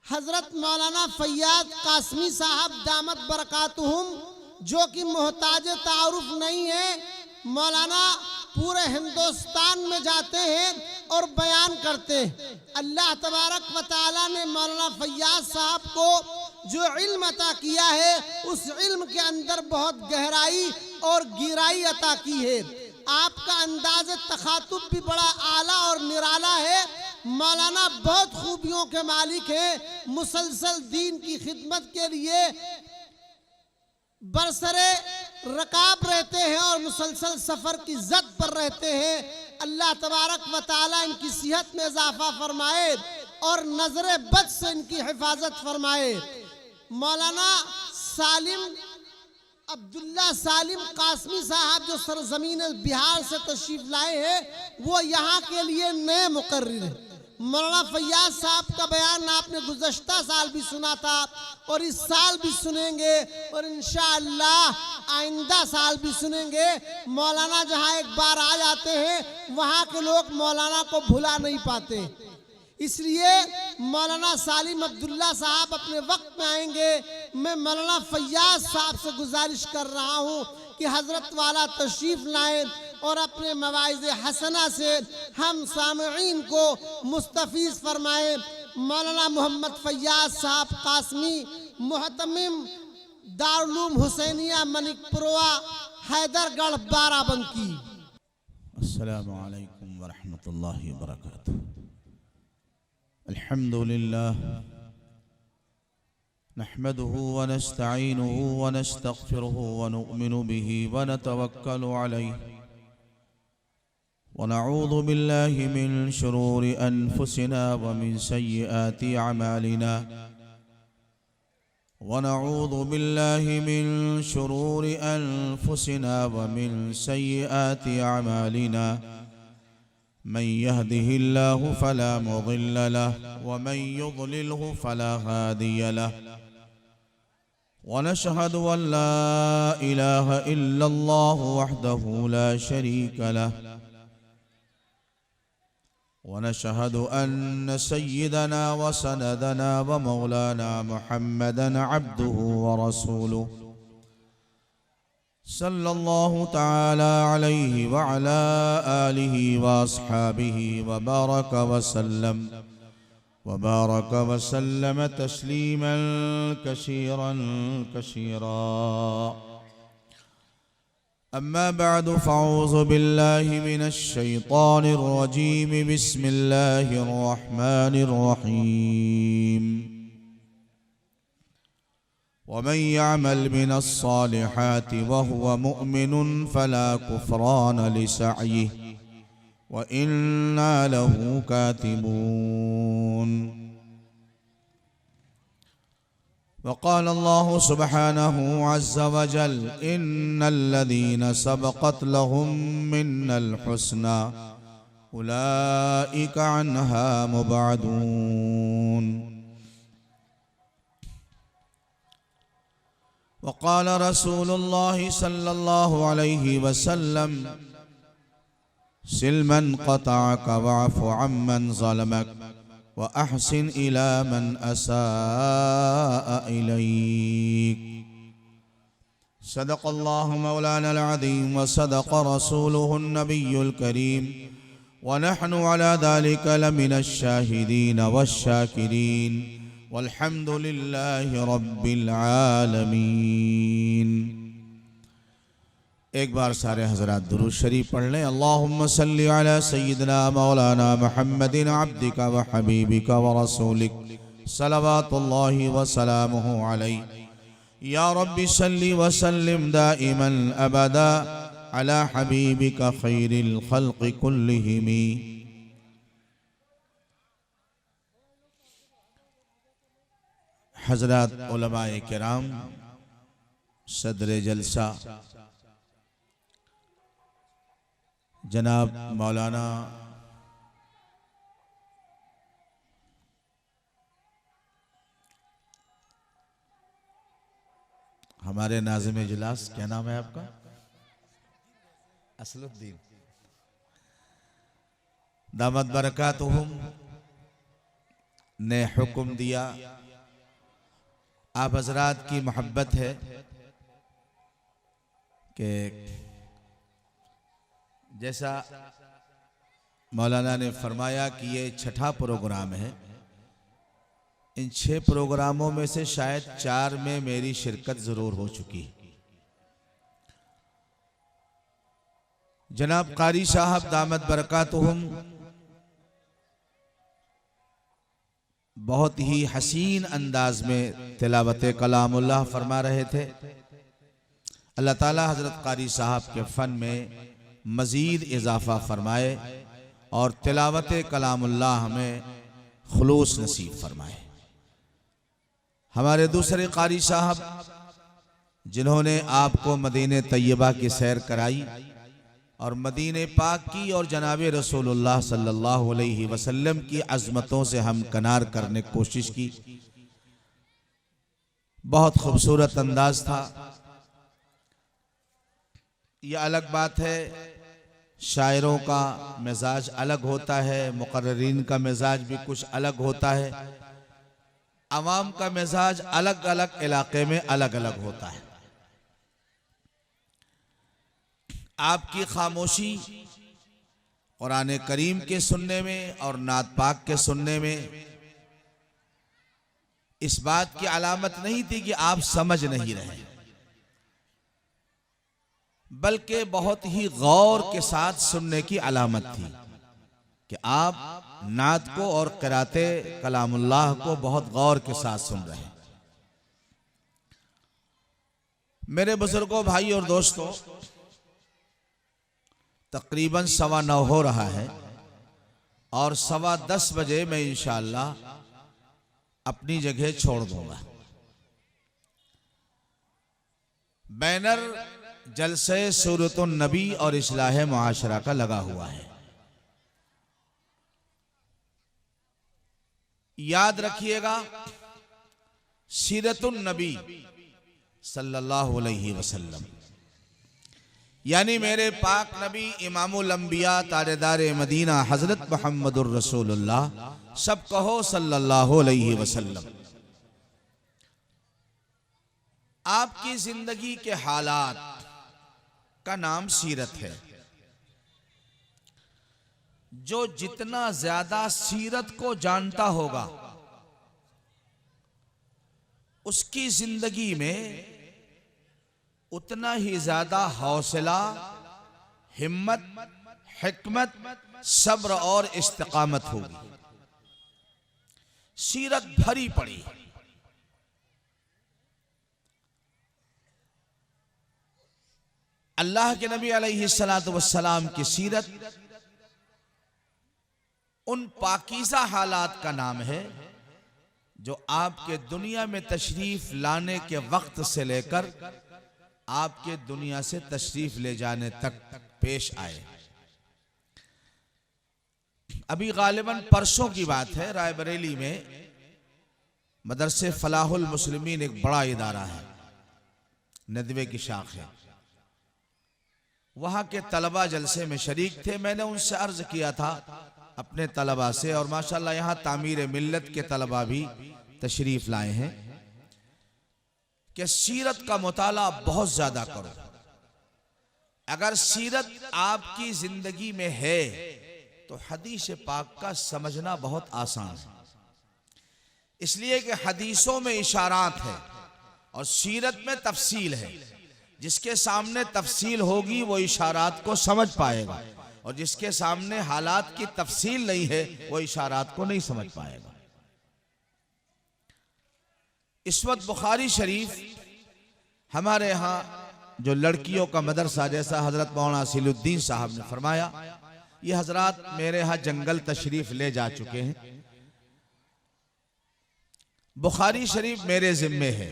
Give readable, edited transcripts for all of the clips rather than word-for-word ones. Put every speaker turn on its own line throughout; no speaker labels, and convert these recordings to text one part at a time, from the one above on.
हजरत मौलाना फैयाज कासमी साहब दामत बरकातुहुम, जो कि मोहताज तारुफ नहीं है, मौलाना पूरे हिंदुस्तान में जाते हैं और बयान करते हैं। अल्लाह तबारक व तआला ने मौलाना फैयाज साहब को जो इल्म अता किया है, उस इल्म के अंदर बहुत गहराई और गिराई अता की है। आपका अंदाज तखातुब भी बड़ा आला और निराला है। मौलाना बहुत खूबियों के मालिक हैं। मुसलसल दीन की खिदमत के लिए बरसरे रकाब रहते हैं और मुसलसल सफर की जद पर रहते हैं। अल्लाह तबारक व तआला इनकी सेहत में इजाफा फरमाए और नजर बद से इनकी हिफाजत फरमाए। मौलाना सालिम अब्दुल्ला सालिम कासमी साहब जो सरजमीन बिहार से तशरीफ लाए हैं, वो यहाँ के लिए नए मुकर्रिर हैं। मौलाना फैयाज साहब का बयान आपने गुज़श्ता साल भी सुना था और इस साल भी सुनेंगे और इंशाअल्लाह आइंदा साल भी सुनेंगे। मौलाना जहाँ एक बार आ जाते हैं, वहाँ के लोग मौलाना को भुला नहीं पाते। इसलिए मौलाना सालिम अब्दुल्ला साहब अपने वक्त में आएंगे। मैं मौलाना फैयाज साहब से गुजारिश कर रहा हूँ कि हजरत वाला तशरीफ लाएं और अपने मवाइज़ हसना से हम सामईन को मुस्तफीज़ फरमाएं। मौलाना मोहम्मद फैयाज साहब कासमी, मुहतमिम दारुल उलूम हुसैनिया मनिकपुरवा, हैदरगढ़, बाराबंकी।
अस्सलामु अलैकुम व रहमतुल्लाहि व बरकातुहू। अल्हम्दुलिल्लाह नहमदुहु व नस्तईनुहु व नस्तगफिरुहु व नुअमिनु बिही व नतवक्कलु अलैहि व नऊज़ु बिल्लाहि मिन शुरूरि अनफुसिना व मिन सय्यिआति अमालिना व नऊज़ु बिल्लाहि मिन शुरूरि अनफुसिना व मिन सय्यिआति अमालिना मन यहदिहिल्लाहु फला मुदिल्ल लहु व मन युद्लिल्हु फला हादिय लहु व नशहदु अन ला इलाहा इल्लल्लाहु वहदहु ला शरीक लहु व नशहदु अन्न सय्यिदना व सनदना व मौलाना मुहम्मदन अब्दुहु व रसूलुहु सल्लल्लाहु तआला अलैहि व अला आलिहि व अस्हाबिहि व बारक व सल्लम तस्लीमन कसीरन कसीरा। अम्मा बअद फ़अऊज़ु बिल्लाहि मिनश शैतानिर रजीम। बिस्मिल्लाहिर रहमानिर रहीम। वमन यअमल मिनस्सालिहाति वहुव मुमिनुन फला कुफ्रान लिसअयिहि व इन्ना लहू कातिबून। वक़ाल अल्लाहु सुब्हानहु अज़्ज़ व जल इन्नल्लज़ीना सबक़त लहुम मिन्नल हुस्ना उलाइका अन्हा मुबअदून। वक़ाल रसूलुल्लाहि सल्लल्लाहु अलैहि वसल्लम सिल मन क़तअक वअफ़ु अम्मन ज़लमक व अहसिन इला मन असाअ इलैक। सदक़ल्लाहु मौलानल अज़ीम व सदक़ रसूलुहुन नबियुल करीम व नहनु अला ज़ालिका लमिनश शाहिदीन वश्शाकिरीन वल्हम्दुलिल्लाहि रब्बिल आलमीन। एक बार सारे हजरात दुरूद शरीफ पढ़ लें। अल्लाहुम्मा सल्लि अला सय्यिदिना मौलाना मुहम्मदिन अब्दिका व हबीबिका व रसूलिक सलवातुल्लाहि व सलामुहु अलैहि। या रब्बि सल्लि व सल्लिम दाइमन अबदा अला हबीबिका खैरिल खल्क़ि कुल्लिहिम। हजरात उलमाए किराम, सदर जलसा जनाब मौलाना हमारे नाज़िम इजलास, क्या नाम है आपका? असलुद्दीन दामत बरकातुहुम ने हुक्म दिया आप हजरात की मोहब्बत है कि जैसा मौलाना ने फरमाया कि ये छठा प्रोग्राम है, इन 6 प्रोग्रामों में से शायद 4 में मेरी शिरकत जरूर हो चुकी। जनाब कारी साहब दामत बरकातुहुम बहुत ही हसीन अंदाज में तिलावत कलामुल्लाह फरमा रहे थे। अल्लाह ताला हजरत कारी साहब के फन में मजीद इजाफा फरमाए और तिलावत कलामुल्लाह हमें खुलूस नसीब फरमाए। हमारे दूसरे कारी साहब जिन्होंने आपको मदीने तैयबा की सैर कराई और मदीने पाक की और जनाब रसूलुल्लाह सल्लल्लाहु अलैहि वसल्लम की अजमतों से हम कनार करने की कोशिश की, बहुत खूबसूरत अंदाज था। यह अलग बात है, शायरों का मिजाज अलग होता है, मुकर्रिरीन का मिजाज भी कुछ अलग होता है, अवाम का मिजाज अलग अलग इलाके में अलग अलग होता है। आपकी खामोशी कुरान करीम के सुनने में और नात पाक के सुनने में इस बात की अलामत नहीं थी कि आप समझ नहीं रहे, बल्कि बहुत ही गौर के साथ सुनने की अलामत थी कि आप नात को और क़िराते कलामुल्लाह को बहुत गौर के साथ सुन रहे हैं। मेरे बुजुर्गों, भाई और दोस्तों, तकरीबन 9:15 हो रहा है और 10:15 बजे मैं इंशाअल्लाह अपनी जगह छोड़ दूंगा। बैनर जलसे सूरतुन नबी और इस्लाह मुआशरा का लगा हुआ है। याद रखिएगा, सीरतुन नबी सल्लल्लाहु अलैहि वसल्लम यानी मेरे पाक नबी इमामुल अंबिया तारेदार मदीना हजरत मुहम्मदुर रसूलुल्लाह, सब कहो सल्लल्लाहु अलैहि वसल्लम। आपकी जिंदगी के हालात का नाम सीरत है। जो जितना ज्यादा सीरत को जानता होगा उसकी जिंदगी में उतना ही ज्यादा हौसला, हिम्मत, हिकमत, सब्र और इस्तिकामत होगी। सीरत भरी पड़ी। अल्लाह के नबी अलैहिस्सलातु वस्सलाम की सीरत उन पाकीज़ा हालात का नाम है जो आपके दुनिया में तशरीफ लाने के वक्त से लेकर आपके दुनिया से तशरीफ ले जाने तक पेश आए। अभी गालिबन परसों की बात है, रायबरेली में मदरसे फलाहुल मुस्लिमीन एक बड़ा इदारा है, नदवे की शाख है, वहां के तलबा जलसे में शरीक थे। मैंने उनसे अर्ज किया था अपने तलबा से, और माशाल्लाह यहाँ तामीर मिल्लत के तलबा भी तशरीफ लाए हैं, कि सीरत का मुताला बहुत ज्यादा करो। अगर सीरत आपकी जिंदगी में है तो हदीस पाक का समझना बहुत आसान है, इसलिए कि हदीसों में इशारात है और सीरत में तफसील है। जिसके सामने तफसील होगी वो इशारात को समझ पाएगा, और जिसके सामने हालात की तफसील नहीं है वो इशारात को नहीं समझ पाएगा। इस वक्त बुखारी शरीफ हमारे यहाँ जो लड़कियों का मदरसा, जैसा हजरत मौलाना सीलुद्दीन साहब ने फरमाया, ये हजरात मेरे यहाँ जंगल तशरीफ ले जा चुके हैं। बुखारी शरीफ मेरे जिम्मे है।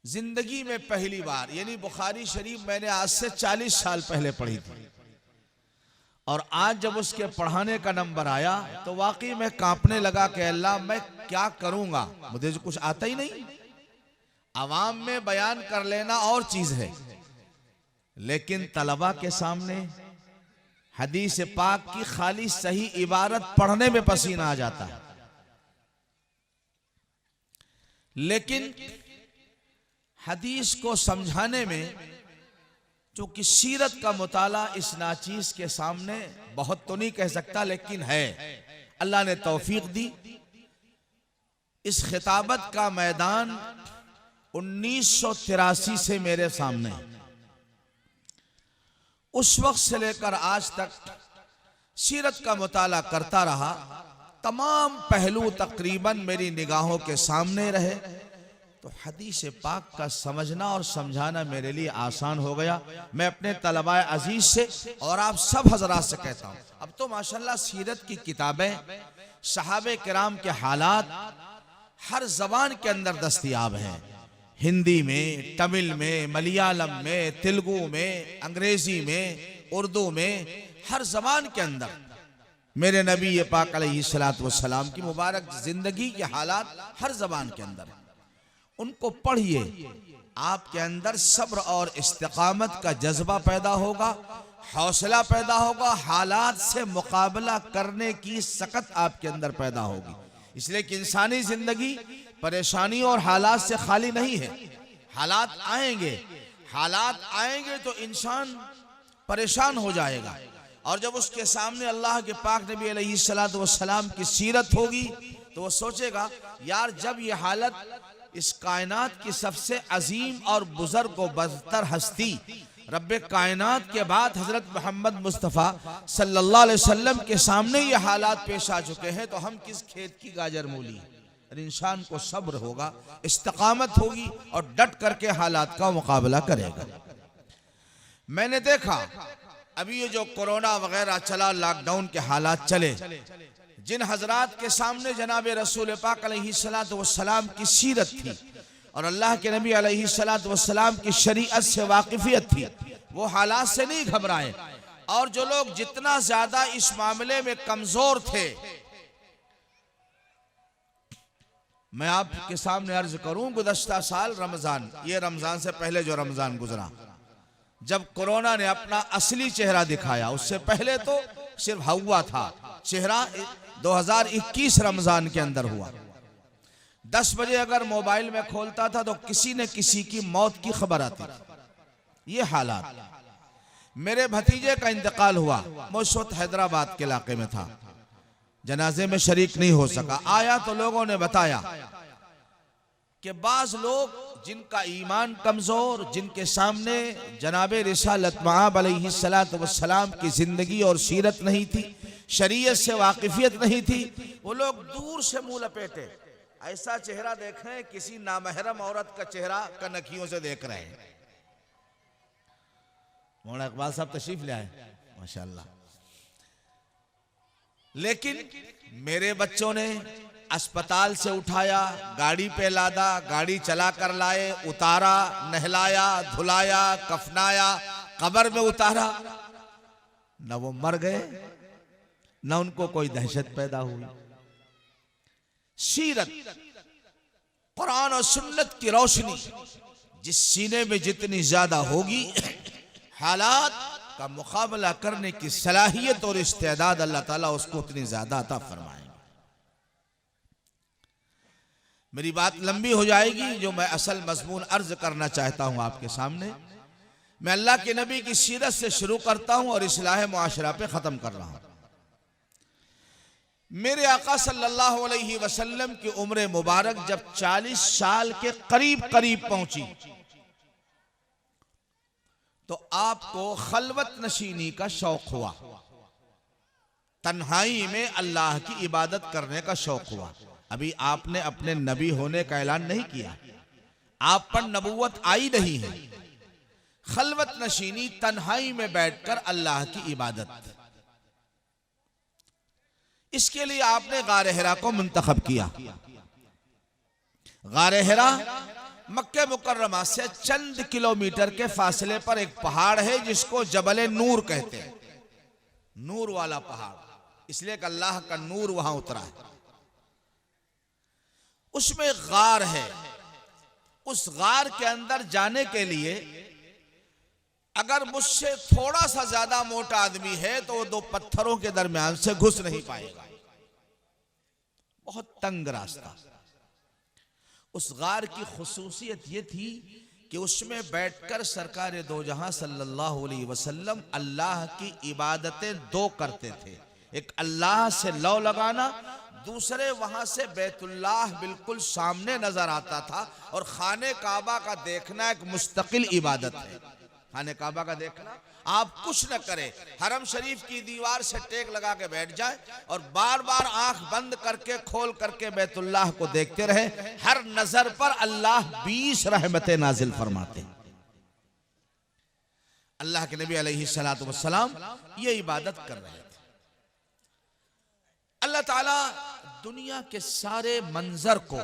जिंदगी में पहली बार, यानी बुखारी शरीफ मैंने आज से 40 साल पहले पढ़ी थी, और आज जब उसके पढ़ाने का नंबर आया तो वाकई मैं कांपने लगा कि अल्लाह मैं क्या करूंगा, मुझे जो कुछ आता ही नहीं। आवाम में बयान कर लेना और चीज है, लेकिन तलबा के सामने हदीस पाक की खाली सही इबारत पढ़ने में पसीना आ जाता है। लेकिन हदीस को समझाने में चूंकि सीरत का मुताला इस नाचीज के सामने बहुत तो नहीं कह सकता, लेकिन है, अल्लाह ने तौफीक दी। इस खिताबत का मैदान 1983 से मेरे सामने, उस वक्त से लेकर आज तक सीरत का मुताला करता रहा। तमाम पहलू तकरीबन मेरी निगाहों के सामने रहे, तो हदीस पाक का समझना और समझाना मेरे लिए आसान हो गया। मैं अपने तलबाए अजीज से और आप सब हजरात से कहता हूँ, अब तो माशाल्लाह सीरत की किताबें, सहाबे किराम के हालात हर जबान के अंदर दस्तयाब हैं। हिंदी में, तमिल में, मलयालम में, तेलुगु में, अंग्रेजी में, उर्दू में, हर जबान के अंदर मेरे नबी पाक अलैहिस्सलातु वस्सलाम की मुबारक जिंदगी के हालात हर जबान के अंदर। उनको पढ़िए, आपके अंदर सब्र और इस्तिकामत का जज्बा पैदा होगा, हौसला पैदा होगा, हालात से मुकाबला करने की सकत आपके अंदर पैदा होगी। इसलिए कि इंसानी जिंदगी परेशानी और हालात से खाली नहीं है। हालात आएंगे तो इंसान परेशान हो जाएगा, और जब उसके सामने अल्लाह के पाक नबी अलैहिस्सलातु वस्सलाम की सीरत होगी तो वो सोचेगा, यार जब ये हालत इस कायनात की सबसे अजीम और बुजुर्ग व बदतर हस्ती रब्बे कायनात के बाद हजरत मोहम्मद मुस्तफ़ा सल्लल्लाहु अलैहि वसल्लम के सामने ये हालात पेश आ चुके हैं, तो हम किस खेत की गाजर मूली। इंसान को सब्र होगा, इस्तिकामत होगी और डट करके हालात का मुकाबला करेगा। मैंने देखा अभी ये जो कोरोना वगैरह चला, लॉकडाउन के हालात चले, जिन हजरात के सामने जनाब रसूल पाक अलैहिस्सलातु वस्सलाम की सीरत थी और अल्लाह के नबी अलैहिस्सलातु वस्सलाम की शरीयत से वाकिफियत थी, वो हालात से नहीं घबराए। और जो लोग जितना ज्यादा इस मामले में कमजोर थे, मैं आपके सामने अर्ज करूं, गुज़श्ता साल रमजान, ये रमजान से पहले जो रमजान गुजरा, जब कोरोना ने अपना असली चेहरा दिखाया, उससे पहले तो सिर्फ हवा था, चेहरा 2021 रमजान के अंदर हुआ। 10 बजे अगर मोबाइल में खोलता था तो किसी न किसी की मौत की खबर आती थी। ये हालात। मेरे भतीजे का इंतकाल हुआ, मैं उस वक्त हैदराबाद के इलाके में था, जनाजे में शरीक नहीं हो सका। आया तो लोगों ने बताया कि बाज लोग जिनका ईमान कमजोर, जिनके सामने जनाबे रिसालत मआब अलैहिस्सलातु वस्सलाम की जिंदगी और सीरत नहीं थी, शरीयत से वाकिफियत नहीं थी, वो लोग दूर से मुंह लपेटे ऐसा चेहरा देख रहे हैं किसी नामहरम औरत का चेहरा कनखियों से देख रहे हैं। मौलाना इकबाल साहब तशरीफ ले आए माशाल्लाह। लेकिन मेरे बच्चों ने अस्पताल से उठाया, गाड़ी पे लादा, गाड़ी चला कर लाए, उतारा, नहलाया, धुलाया, कफनाया, कब्र में उतारा। न वो मर गए, न उनको कोई दहशत पैदा हुई। सीरत, कुरान और सुन्नत की रोशनी जिस सीने में जितनी ज्यादा होगी, हालात का मुकाबला करने की सलाहियत और इस्तेदाद अल्लाह ताला उसको उतनी ज्यादा अता फरमाएंगे। मेरी बात लंबी हो जाएगी, जो मैं असल मजमून अर्ज करना चाहता हूं आपके सामने, मैं अल्लाह के नबी की सीरत से शुरू करता हूं और इस्लाह मुआशरा पे खत्म कर रहा हूं। मेरे आका सल्लल्लाहु अलैहि वसल्लम की उम्र मुबारक जब 40 साल के करीब करीब पहुंची तो आपको खलवत नशीनी का शौक हुआ, तन्हाई में अल्लाह की इबादत करने का शौक हुआ। अभी आपने अपने नबी होने का ऐलान नहीं किया, आप पर नबूवत आई नहीं है। खलवत नशीनी, तन्हाई में बैठकर अल्लाह की इबादत, इसके लिए आपने गारे हिरा को मुंतखब किया। गारे हिरा मक्के मुकर्रमा से चंद किलोमीटर के फासले पर एक पहाड़ है जिसको जबल नूर कहते हैं, नूर वाला पहाड़, इसलिए कि अल्लाह का नूर वहां उतरा है। उसमें गार है, उस गार के अंदर जाने के लिए अगर मुझसे थोड़ा सा ज्यादा मोटा आदमी है तो वो दो पत्थरों के दरमियान से घुस नहीं पाएगा, बहुत तंग रास्ता। उस गार की खुसूसियत ये थी कि उसमें बैठकर सरकार दो जहां सल्लल्लाहु अलैहि वसल्लम अल्लाह की इबादतें दो करते थे। एक अल्लाह से लौ लगाना, दूसरे वहां से बैतुल्लाह बिल्कुल सामने नजर आता था। और खाने काबा का देखना एक मुस्तकिल इबादत है। खाने काबा का देखना, आप कुछ न करें, हरम शरीफ की दीवार से टेक लगा के बैठ जाए और बार बार आंख बंद करके खोल करके बैतुल्लाह को देखते रहे। हर नजर पर अल्लाह 20 रहमतें नाजिल फरमाते। अल्लाह के नबी अलैहिस्सलातु वस्सलाम ये इबादत कर रहे थे। अल्लाह ताला दुनिया के सारे मंजर को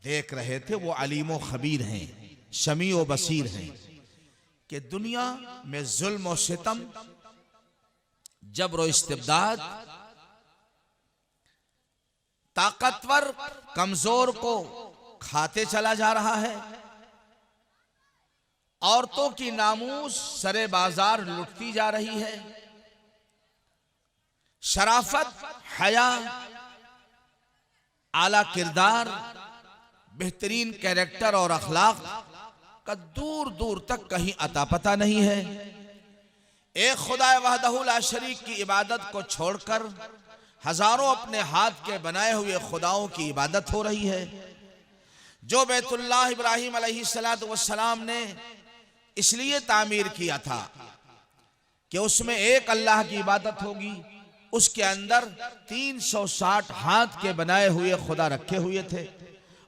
देख रहे थे। वो अलीम व खबीर हैं, शमी व बसीर हैं कि दुनिया में जुल्म और सितम, जबर और इस्तिबदाद, ताकतवर कमजोर को खाते चला जा रहा है। औरतों की नामूस सरे बाजार लुटती जा रही है। शराफत, हया, आला किरदार, बेहतरीन कैरेक्टर और अखलाक का दूर दूर तक कहीं अता पता नहीं है। एक खुदा वहदहु ला शरीक की इबादत को छोड़कर हजारों अपने हाथ के बनाए हुए खुदाओं की इबादत हो रही है। जो बैतुल्लाह इब्राहिम अलैहिस्सलातु वस्सलाम ने इसलिए तामीर किया था कि उसमें एक अल्लाह की इबादत होगी, उसके अंदर 360 हाथ के बनाए हुए खुदा रखे हुए थे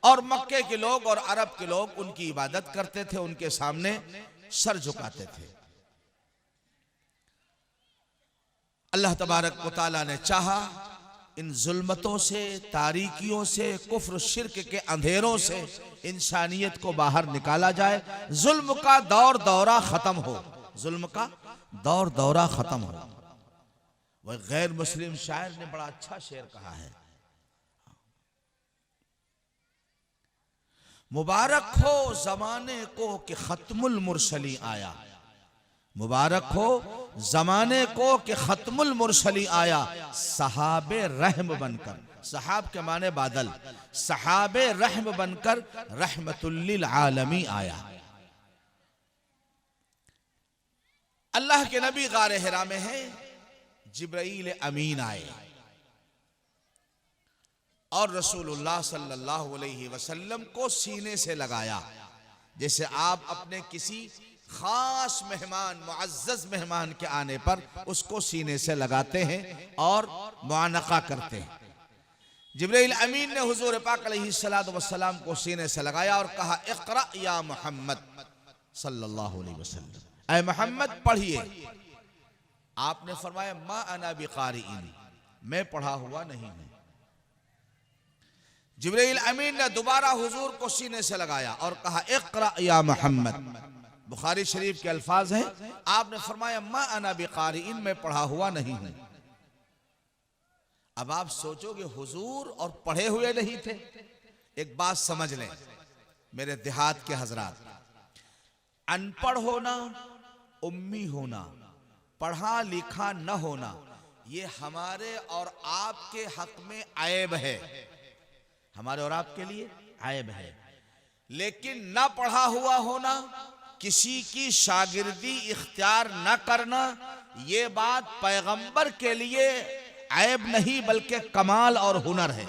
और मक्के के लोग और अरब के लोग उनकी इबादत करते थे, उनके सामने सर झुकाते थे। अल्लाह तबारक व तआला ने चाहा इन जुल्मतों से, तारीकियों से, कुफ्र शिर्क के अंधेरों से इंसानियत को बाहर निकाला जाए। जुल्म का दौर दौरा खत्म हो, जुल्म का दौर दौरा खत्म हो। वह गैर मुस्लिम शायर ने बड़ा अच्छा शेर कहा है, मुबारक हो जमाने को कि खत्मुल मुरसली आया। मुबारक हो जमाने को कि खत्मुल मुरसली आया, सहाबे रहम बनकर, सहाब के माने बादल, सहाबे रहम बनकर रहमतुल लिल आलमी आया। अल्लाह के नबी गारे हिरा में है, जिब्राइल अमीन आए और रसूलुल्लाह सल्लल्लाहु अलैहि वसल्लम को सीने से लगाया। जैसे आप अपने किसी खास मेहमान, मुअज़्ज़ज़ मेहमान के आने पर उसको सीने से लगाते हैं और मुआनका करते हैं। जिब्राइल अमीन ने हुजूर पाक अलैहिस्सलातु वस्सलाम को सीने से लगाया और कहा, इक़रा या मोहम्मद सल्लल्लाहु अलैहि वसल्लम, ऐ मोहम्मद पढ़िए। आपने फरमाया, मा अना बिक़ारिइन, मैं पढ़ा हुआ नहीं हूं। जिब्राइल अमीन ने दोबारा हुजूर को सीने से लगाया और कहा, इक़रा या मोहम्मद। बुखारी शरीफ के अल्फाज हैं, आपने फरमाया, मा अना बिक़ारिइन, मैं पढ़ा हुआ नहीं हूं। अब आप सोचोगे हुजूर और पढ़े हुए नहीं थे। एक बात समझ लें मेरे देहात के हजरात, अनपढ़ होना, उम्मी होना, पढ़ा लिखा न होना, ये हमारे और आपके हक में ऐब है, हमारे और आपके लिए ऐब है। लेकिन न पढ़ा हुआ होना, किसी की शागिर्दी इख्तियार न करना, ये बात पैगंबर के लिए ऐब नहीं बल्कि कमाल और हुनर है।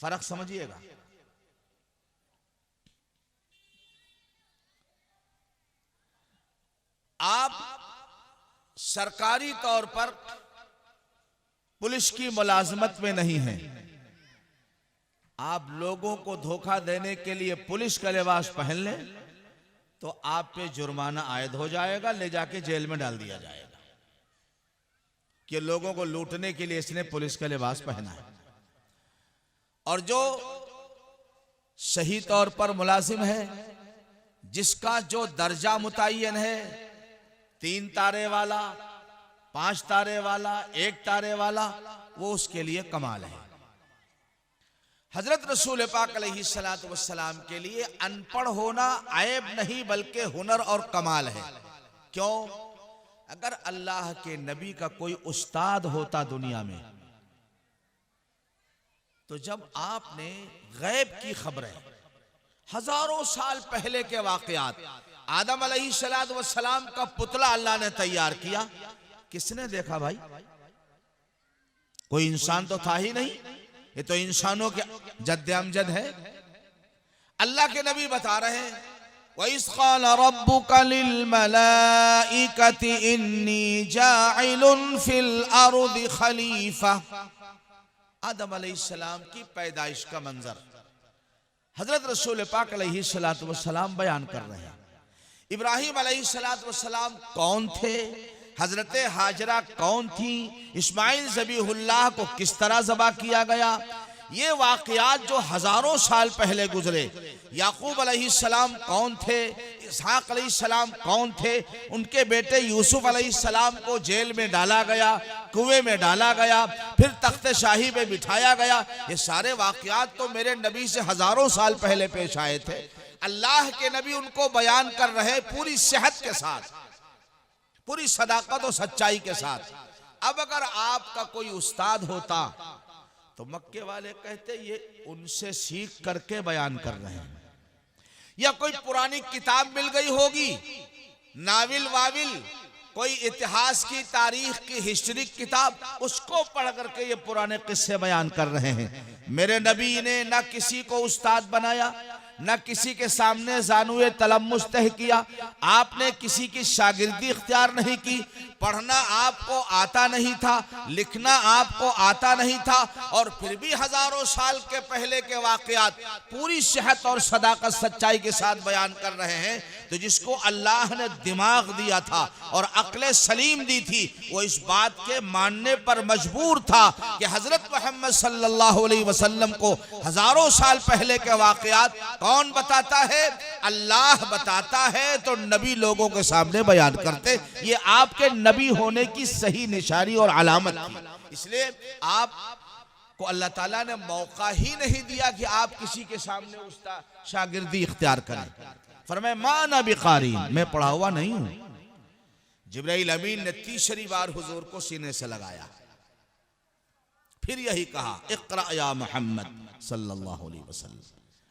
फर्क समझिएगा। आप सरकारी तौर पर पुलिस की मुलाजमत में नहीं हैं, आप लोगों को धोखा देने के लिए पुलिस का लिबास पहन लें तो आप पे जुर्माना आयद हो जाएगा, ले जाके जेल में डाल दिया जाएगा कि लोगों को लूटने के लिए इसने पुलिस का लिबास पहना है। और जो सही तौर पर मुलाजिम है, जिसका जो दर्जा मुतय्यन है, 3 तारे वाला, 5 तारे वाला, 1 तारे वाला, वो उसके लिए कमाल है। हजरत रसूल पाक अलैहिस्सलातु वस्सलाम के लिए अनपढ़ होना ऐब नहीं बल्कि हुनर और कमाल है। क्यों? अगर अल्लाह के नबी का कोई उस्ताद होता दुनिया में तो जब आपने गैब की खबरें, हजारों साल पहले के वाकयात, आदम अलैहिस्सलातु वस्सलाम का पुतला अल्लाह ने तैयार किया, किसने देखा भाई? कोई इंसान तो था ही नहीं, ये तो इंसानों के जद्द अमजद है। अल्लाह के नबी बता रहे हैं, वइज़ क़ाल रब्बुका लिल मलाइकति इन्नी जाइलुन फिल अर्दि खलीफा। आदम अलैहिस्सलाम की पैदाइश का मंजर हजरत रसूल पाक अलैहिस्सलातु वस्सलाम बयान कर रहे हैं। इब्राहिम अलैहिस्सलातु वस्सलाम कौन थे? हजरत हाजरा कौन थी? इस्माइल ज़बीहुल्लाह को किस तरह ज़बा किया गया? ये वाक़यात जो हजारों साल पहले गुजरे। याकूब अलैहिस्सलाम कौन थे? इसहाक अलैहिस्सलाम कौन थे? उनके बेटे यूसुफ अलैहिस्सलाम को जेल में डाला गया, कुएं में डाला गया, फिर तख्त शाही में बिठाया गया। ये सारे वाक़यात तो मेरे नबी से हजारों साल पहले पेश आए थे। अल्लाह के नबी उनको बयान कर रहे पूरी सेहत के साथ, पूरी सदाकत और सच्चाई के साथ। अब अगर आपका कोई उस्ताद होता तो मक्के वाले कहते ये उनसे सीख करके बयान कर रहे हैं, या कोई पुरानी किताब मिल गई होगी, नाविल वाविल, कोई इतिहास की, तारीख की, हिस्ट्री किताब, उसको पढ़ करके ये पुराने किस्से बयान कर रहे हैं। मेरे नबी ने ना किसी को उस्ताद बनाया, न किसी के सामने जानुए तलम्मुस तह किया। आपने किसी की शागिर्दी इख्तियार नहीं की। पढ़ना आपको आता नहीं था, लिखना आपको आता नहीं था, और फिर भी हजारों साल के पहले के वाकयात पूरी सेहत और सदाकत सच्चाई के साथ बयान कर रहे हैं। तो जिसको अल्लाह ने दिमाग दिया था और अक्ल सलीम दी थी, वो इस बात के मानने पर मजबूर था कि हजरत मोहम्मद सल्लल्लाहु अलैहि वसल्लम को हजारों साल पहले के वाकयात कौन बताता है? अल्लाह बताता है। तो नबी लोगों के सामने बयान करते। ये आपके नबी होने की सही निशानी और अलामत थी। इसलिए आपको अल्लाह ताला ने मौका ही नहीं दिया कि आप किसी के सामने उसका शागिर्दी इख्तियार करें। फरमाया माना बिकारी, मैं पढ़ा हुआ नहीं हूं। जिब्राइल अमीन ने तीसरी बार हुजूर को सीने से लगाया, फिर यही कहा इक़रा या मोहम्मद सल्लल्लाहु अलैहि वसल्लम,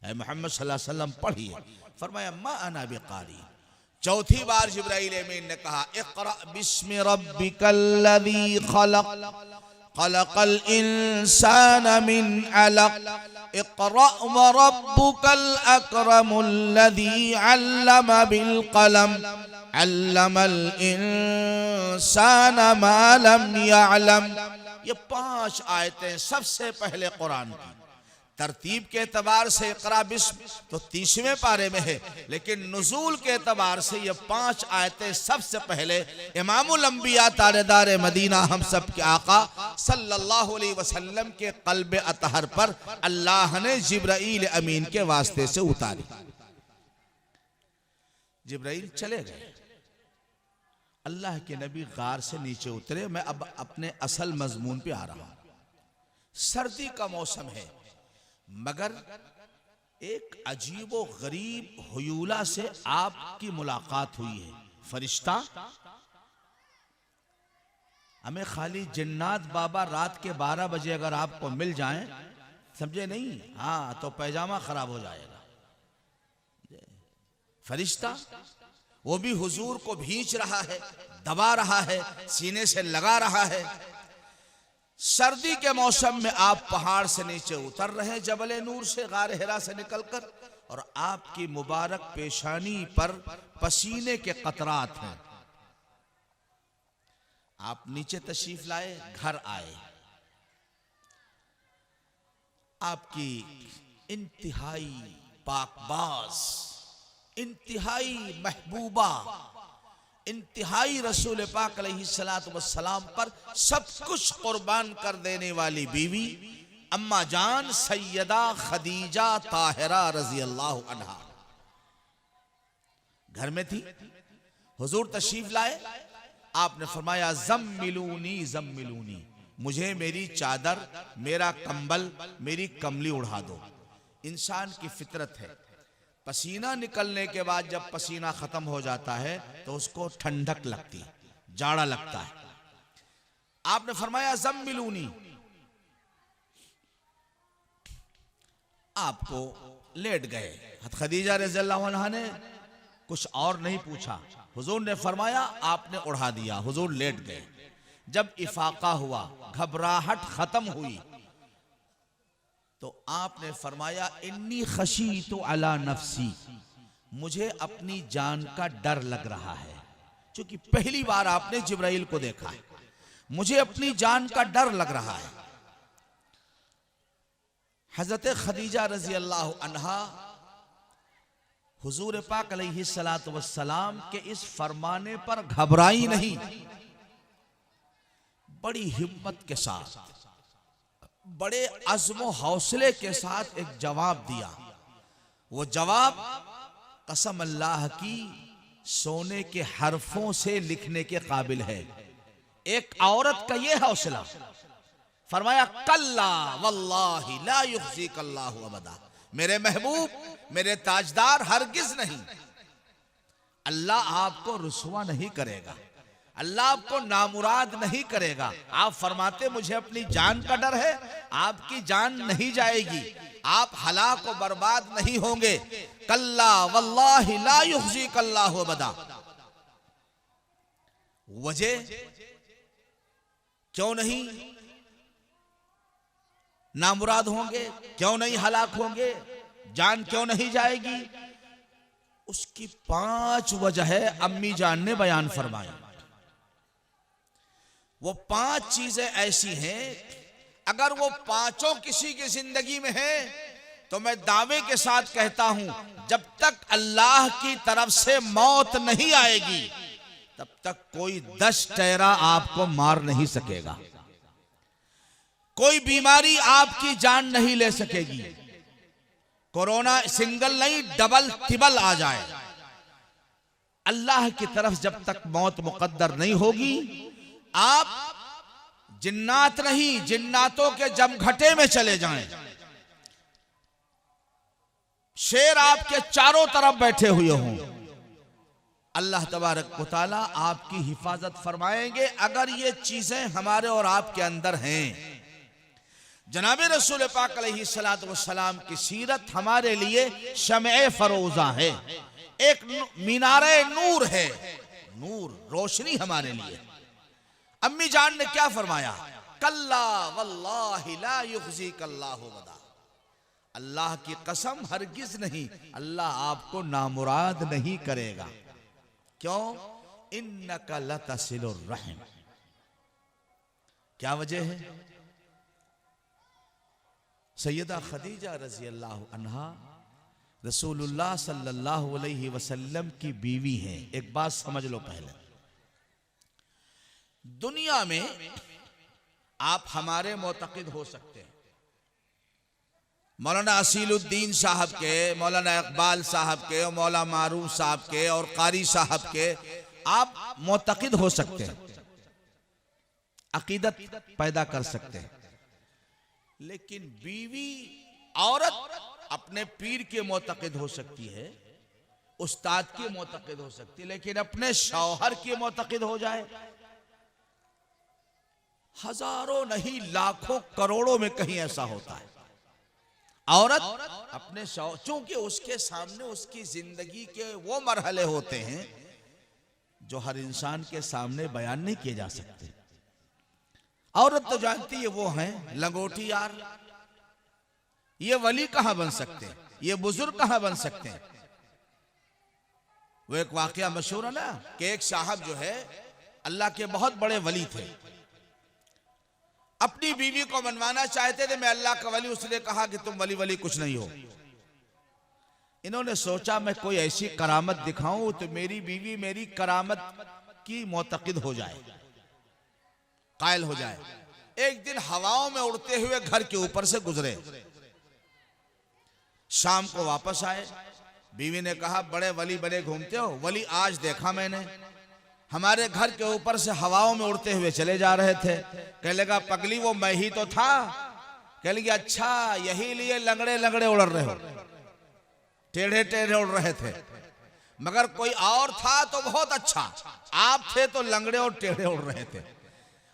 ऐ मोहम्मद सल्लल्लाहु अलैहि वसल्लम पढ़िए। फरमाया माना बिकारी। चौथी बार जिब्राइल अमीन ने कहा इक़रा बिस्मि रब्बिकल्लज़ी खलक़ खलक़ल इंसान मिन अलक़ इक़रा व रब्बुकल अकरमुल्लज़ी अल्लम बिल कलम अल्लमल इंसान मा लम यअलम। ये 5 आयतें सबसे पहले कुरान की। तरतीब के एतबार से इक़रा बिस्म तो 30वें पारे में है, लेकिन नुज़ूल के एतबार से ये 5 आयतें सबसे पहले इमामुल अंबिया तारेदार मदीना हम सब के आका सल्लल्लाहु अलैहि वसल्लम के क़ल्ब अतहर पर अल्लाह ने जिब्राइल अमीन के वास्ते से उतारी। जिब्राइल चले गए, अल्लाह के नबी गार से नीचे उतरे। मैं अब अपने असल मजमून पे आ रहा हूं। सर्दी का मौसम है, मगर एक अजीबो गरीब हुयूला से आपकी मुलाकात हुई है। फरिश्ता, हमें खाली जिन्नात बाबा रात के 12 बजे अगर आपको मिल जाएं, समझे नहीं, हाँ तो पैजामा खराब हो जाएगा। फरिश्ता वो भी हुजूर को भींच रहा है, दबा रहा है, सीने से लगा रहा है। सर्दी के मौसम में आप पहाड़ से नीचे उतर रहे हैं, जबल नूर से, गार हिरा से निकलकर, और आपकी मुबारक पेशानी पर पसीने के कतरात हैं। आप नीचे तशरीफ लाए, घर आए। आपकी इंतहाई पाकबाज, इंतहाई महबूबा, इंतहाई रसूल पाक अलैहिस्सलातु वस्सलाम पर सब कुछ कुर्बान कर देने वाली बीवी अम्मा जान सैयदा खदीजा ताहिरा रजी अल्लाह अन्हा घर में थी। हुजूर तशरीफ लाए, आपने फरमाया ज़म्मिलूनी ज़म्मिलूनी, मुझे मेरी चादर, मेरा कंबल, मेरी कमली उड़ा दो। इंसान की फितरत है, पसीना निकलने के बाद जब पसीना खत्म हो जाता है तो उसको ठंडक लगती है, जाड़ा लगता है। आपने फरमाया ज़म्मिलूनी, आपको लेट गए। खदीजा रज़ियल्लाहु अन्हा ने कुछ और नहीं पूछा, हुजूर ने फरमाया आपने उड़ा दिया, हुजूर लेट गए। जब इफाका हुआ, घबराहट खत्म हुई, तो आपने फरमाया इन्नी खशीतु अला नफ्सी, मुझे अपनी जान का डर लग रहा है। क्योंकि पहली बार आपने जिब्राइल को देखा है, मुझे अपनी जान का डर लग रहा है। हजरत खदीजा रजी अल्लाह अन्हा हुजूर पाक अलैहिस्सलातु वस्सलाम के इस फरमाने पर घबराई नहीं, बड़ी हिम्मत के साथ, बड़े अज़्म हौसले के साथ एक जवाब दिया। वो जवाब कसम अल्लाह की सोने के हरफों से लिखने के काबिल है। एक औरत का ये हौसला, फरमाया कल्ला वल्लाहि ला युख्ज़ीक अल्लाहु अबदा, मेरे महबूब, मेरे ताजदार, हरगिज नहीं, अल्लाह आपको रुसवा नहीं करेगा, अल्लाह आपको नामुराद नहीं करेगा। आप फरमाते मुझे अपनी जान का डर है, आपकी जान नहीं जाएगी, आप हलाक और बर्बाद नहीं होंगे। कल्ला वल्लाहि ला युख्ज़ीक अल्लाहु अबदा। वजह क्यों नहीं नामुराद होंगे, क्यों नहीं हलाक होंगे, जान क्यों नहीं जाएगी? उसकी 5 वजह अम्मी जान ने बयान फरमाई। वो 5 चीजें ऐसी हैं, अगर वो पांचों किसी की जिंदगी में है तो मैं दावे के साथ कहता हूं, जब तक अल्लाह की तरफ से मौत नहीं आएगी तब तक कोई 10 टैरा आपको मार नहीं सकेगा, कोई बीमारी आपकी जान नहीं ले सकेगी। कोरोना सिंगल नहीं, डबल तिबल आ जाए, अल्लाह की तरफ जब तक मौत मुकद्दर नहीं होगी, आप जिन्नात नहीं, जिन्नातों के जमघटे में चले जाएं, शेर आपके चारों तरफ बैठे हुए हों, अल्लाह तबारक व तआला आपकी हिफाजत फरमाएंगे अगर ये चीजें हमारे और आपके अंदर हैं। जनाब रसूल पाक अलैहिस्सलातु वस्सलाम की सीरत हमारे लिए शमए फरोजा है, एक मीनारे नूर है, नूर रोशनी हमारे लिए। अम्मी जान ने क्या फरमाया? कल्ला वल्लाहि ला युख्ज़ीक अल्लाहु अबदा, अल्लाह की कसम हरगिज नहीं, अल्लाह आपको नामुराद नहीं करेगा। क्यों? इन्नका लतसिलुर रहम। क्या वजह है? सैयदा खदीजा रजी अल्लाह अन्हा रसूलुल्लाह सल्लल्लाहु अलैहि वसल्लम की बीवी हैं। एक बात समझ लो, पहले दुनिया में आप हमारे मोतक़िद हो सकते हैं, मौलाना असीलुद्दीन साहब के, मौलाना इकबाल साहब के, मौला मारूफ साहब के और कारी साहब के आप मोतक़िद हो सकते हैं, अकीदत पैदा कर सकते हैं, लेकिन बीवी औरत अपने पीर के मोतक़िद हो सकती है, उस्ताद के मोतक़िद हो सकती है, लेकिन अपने शौहर के मोतक़िद हो जाए, हजारों नहीं लाखों करोड़ों में कहीं ऐसा होता है। औरत अपने शौहर, चूंकि उसके सामने उसकी जिंदगी के वो मरहले होते हैं जो हर इंसान के सामने बयान नहीं किए जा सकते। औरत तो जानती है वो हैं लंगोटी यार, ये वली कहां बन सकते हैं, ये बुजुर्ग कहां बन सकते हैं। वो एक वाकया मशहूर है ना कि एक साहब जो है अल्लाह के बहुत बड़े वली थे, अपनी बीवी को मनवाना चाहते थे, मैं अल्लाह का वली, उसने कहा कि तुम वली वली कुछ नहीं हो। इन्होंने सोचा मैं कोई ऐसी करामत दिखाऊं तो मेरी बीवी मेरी करामत की मोतक़िद हो जाए, कायल हो जाए। एक दिन हवाओं में उड़ते हुए घर के ऊपर से गुजरे, शाम को वापस आए, बीवी ने कहा बड़े वली बने घूमते हो। वली आज देखा मैंने, हमारे घर के ऊपर से हवाओं में उड़ते हुए चले जा रहे थे। कहने लगा पगली वो मैं ही तो था। कहने लगी अच्छा यही लिए लंगड़े लंगड़े उड़ रहे हो, टेढ़े टेढ़े उड़ रहे थे, मगर कोई और था तो बहुत अच्छा, आप थे तो लंगड़े और टेढ़े उड़ रहे थे।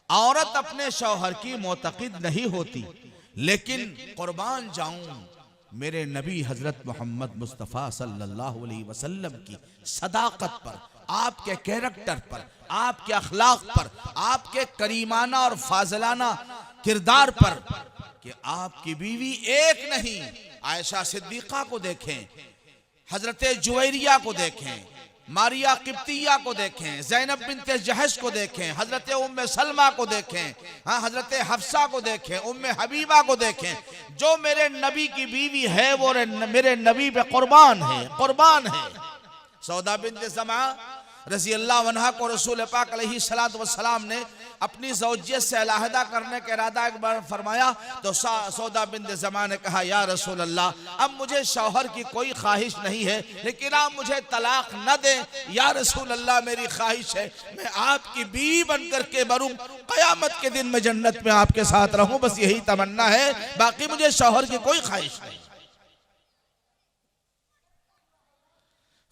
औरत अपने शौहर की मोतक़िद नहीं होती, लेकिन कुर्बान जाऊं मेरे नबी हजरत मोहम्मद मुस्तफ़ा सल्लल्लाहु अलैहि वसल्लम की सदाकत पर, आपके कैरेक्टर पर, आपके अखलाक पर, आपके करीमाना और फाजलाना किरदार पर कि आपकी बीवी एक नहीं, आयशा सिद्दीक़ा को देखें, हजरत जुवैरिया को देखें, मारिया किप्तिया को देखें, ज़ैनब बिन्ते जहश को देखें, हजरत उम्मे सलमा को देखें, हाँ हजरत हफ्सा को देखें, उम्मे हबीबा को देखें। जो मेरे नबी की बीवी है वो मेरे नबी पे कुर्बान है, कुर्बान है। सौदा बिन्ते ज़मा रज़ी अल्लाह अन्हा को रसूल पाक अलैहिस्सलातु वस्सलाम ने अपनी ज़ौजियत से अलहदा करने का इरादा एक बार फरमाया तो सौदा बिन्ते ज़मा ने कहा, या रसूल अल्लाह, अब मुझे शौहर की कोई ख्वाहिश नहीं है, लेकिन आप मुझे तलाक न दें। या रसूल अल्लाह, मेरी ख्वाहिश है मैं आपकी बीवी बनकर के मरूं, क़यामत के दिन मैं जन्नत में आपके साथ रहूं, बस यही तमन्ना है, बाकी मुझे शौहर की कोई ख्वाहिश नहीं।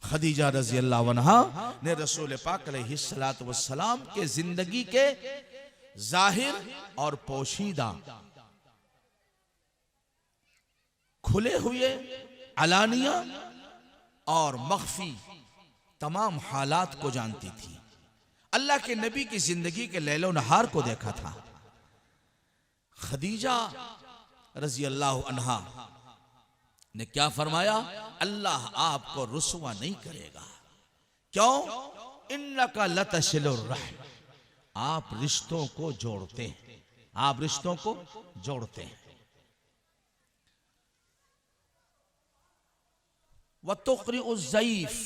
खदीजा रज़ी अल्लाह अन्हा ने रसूल पाक अलैहिस्सलातु वस्सलाम के जिंदगी के जाहिर और पोशीदा, खुले हुए, अलानिया और मख्फी तमाम हालात को जानती थी। अल्लाह के नबी की जिंदगी के लैलो नहार को देखा था। खदीजा रज़ी अल्लाह अन्हा ने क्या फरमाया, अल्लाह आपको रुसवा नहीं करेगा। क्यों? इन्नका लतसिलुर रहम, आप रिश्तों को जोड़ते हैं, आप रिश्तों को जोड़ते हैं। व तुक़रिउज़ ज़ईफ़,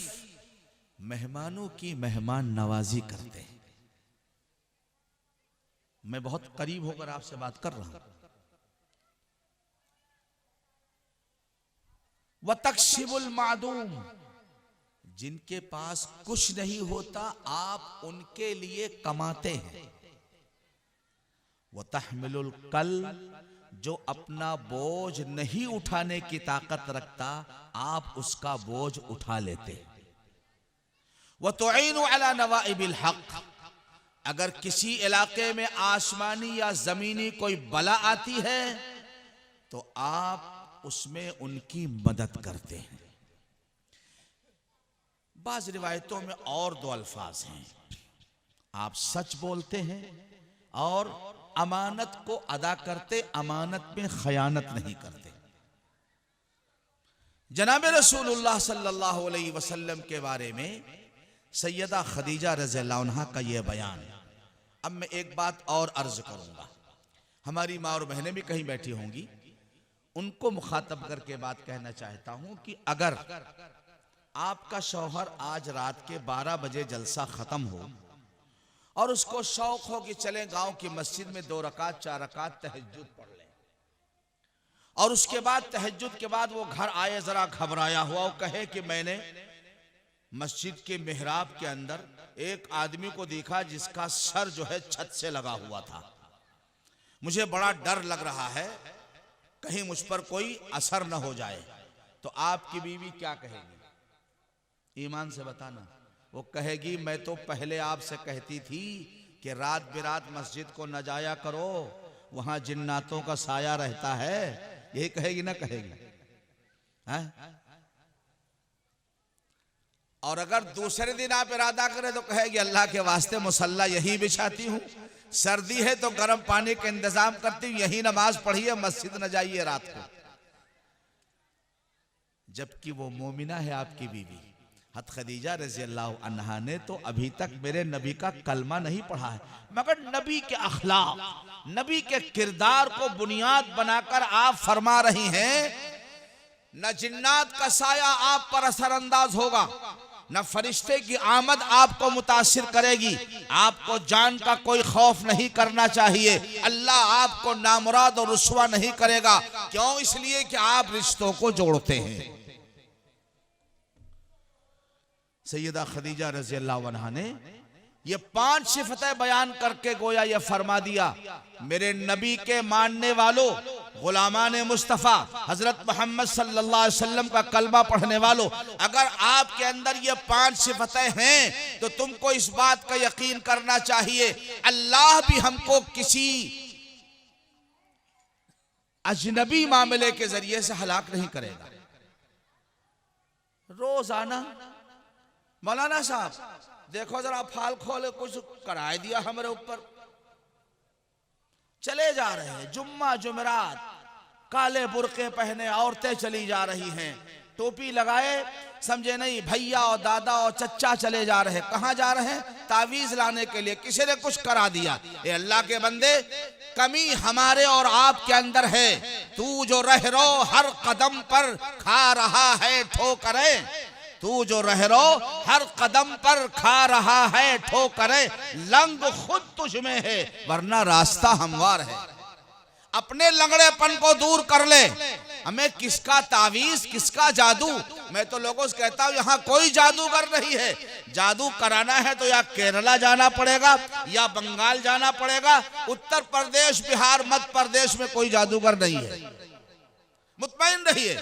मेहमानों की मेहमान नवाजी करते हैं। मैं बहुत करीब होकर आपसे बात कर रहा हूं। व तक्शिबुल मादूम, जिनके पास कुछ नहीं होता आप उनके लिए कमाते हैं। व तहमिलुल कल, जो अपना बोझ नहीं उठाने की ताकत रखता आप उसका बोझ उठा लेते हैं। व तुईनु अला नवाइबिल हक, अगर किसी इलाके में आसमानी या जमीनी कोई बला आती है तो आप उसमें उनकी मदद करते हैं। बाज रिवायतों में और दो अल्फाज हैं, आप सच बोलते हैं और अमानत को अदा करते, अमानत में खयानत नहीं करते। जनाब रसूलुल्लाह सल्लल्लाहु अलैहि वसल्लम के बारे में सैयदा खदीजा रज़ियल्लाहु अन्हा का यह बयान। अब मैं एक बात और अर्ज करूंगा, हमारी माँ और बहनें भी कहीं बैठी होंगी, उनको मुखातब करके बात कहना चाहता हूं कि अगर आपका शौहर आज रात के 12 बजे जलसा खत्म हो और उसको शौक हो कि चलें गांव की मस्जिद में 2 रकात 4 रकात तहज्जुद पढ़ लें, और उसके बाद तहज्जुद के बाद वो घर आए जरा घबराया हुआ, वो कहे कि मैंने मस्जिद के मिहराब के अंदर एक आदमी को देखा जिसका सर जो है छत से लगा हुआ था, मुझे बड़ा डर लग रहा है कहीं मुझ पर कोई असर न हो जाए, तो आपकी बीवी क्या कहेगी? ईमान से बताना। वो कहेगी मैं तो पहले आपसे कहती थी कि रात बिरात मस्जिद को न जाया करो, वहां जिन्नातों का साया रहता है, यही कहेगी ना कहेगी? है? और अगर दूसरे दिन आप इरादा करें तो कहेगी अल्लाह के वास्ते मुसल्ला यही बिछाती हूं, सर्दी है तो गर्म पानी का इंतजाम करती हूं, यही नमाज पढ़िए, मस्जिद न जाइए रात को। जबकि वो मोमिना है आपकी बीवी। हज़रत खदीजा रज़ियल्लाहु अन्हा ने तो अभी तक मेरे नबी का कलमा नहीं पढ़ा है, मगर नबी के अखलाक, नबी के किरदार को बुनियाद बनाकर आप फरमा रही हैं, न जिन्नात का साया आप पर असरअंदाज होगा, न फरिश्ते की आमद आपको मुतासिर करेगी, आपको जान का कोई खौफ नहीं करना चाहिए, अल्लाह आपको नामुराद और रुस्वा नहीं करेगा। क्यों? इसलिए कि आप रिश्तों को जोड़ते हैं। सैयदा खदीजा रज़ियल्लाहु अन्हा ने ये 5 सिफतें बयान करके गोया ये फरमा दिया, मेरे नबी के मानने वालों, गुलामान मुस्तफ़ा हजरत मोहम्मद सल्लल्लाहु अलैहि वसल्लम का कलमा पढ़ने वालों, अगर आपके अंदर ये 5 सिफतें हैं तो तुमको इस बात का यकीन करना चाहिए अल्लाह भी हमको किसी अजनबी मामले के जरिए से हलाक नहीं करेगा। रोजाना मौलाना साहब देखो जरा फाल खोले, कुछ कराए दिया हमारे ऊपर, चले जा रहे हैं जुम्मा जुमेरात, काले बुरके पहने औरतें चली जा रही हैं, टोपी लगाए, समझे नहीं भैया और दादा और चच्चा चले जा रहे हैं। कहां जा रहे हैं? तावीज लाने के लिए, किसी ने कुछ करा दिया। ये अल्लाह के बंदे, कमी हमारे और आपके अंदर है। तू जो रह रो हर कदम पर खा रहा है ठोकरें, तू जो रह रो हर कदम पर खा रहा है ठोकरें, लंग खुद तुझ में है वरना रास्ता हमवार है। अपने लंगड़ेपन को दूर कर ले। हमें किसका तावीज, किसका जादू? मैं तो लोगों से कहता हूं यहां कोई जादूगर नहीं है। जादू कराना है तो या केरला जाना पड़ेगा या बंगाल जाना पड़ेगा। उत्तर प्रदेश, बिहार, मध्य प्रदेश में कोई जादूगर नहीं है। मुतमईन रहिए।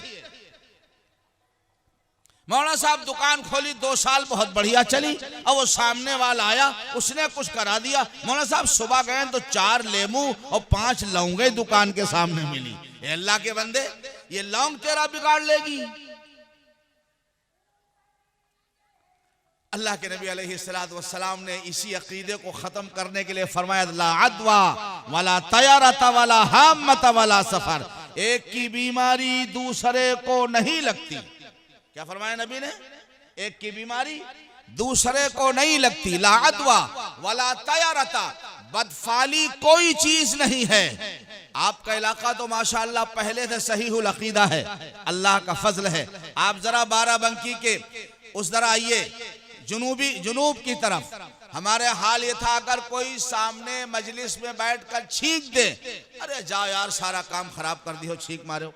मौलाना साहब दुकान खोली, 2 साल बहुत बढ़िया चली, और वो सामने वाला आया, उसने कुछ करा दिया। मौलाना साहब सुबह गए तो 4 लेमू और 5 लौंगे दुकान के सामने मिली। ए अल्लाह के बंदे, ये लौंग तेरा बिगाड़ लेगी। अल्लाह के नबी अलैहिस्सलातु वस्सलाम ने इसी अकीदे को खत्म करने के लिए फरमाया, ला अदवा वला तयरत वला हामत वला सफर। एक की बीमारी दूसरे को नहीं लगती। क्या फरमाया नबी ने? एक की बीमारी दूसरे को नहीं लगती। ला अदवा वला तयरता, बदफाली कोई चीज नहीं है। आपका इलाका तो माशाअल्लाह पहले से सहीहुल अकीदा है, अल्लाह का फजल है। आप जरा बाराबंकी के उस तरह आइए, जुनूब की तरफ। हमारे हाल ये था, अगर कोई सामने मजलिस में बैठकर छींक दे, अरे जाओ यार सारा काम खराब कर दियो, छींक मारो।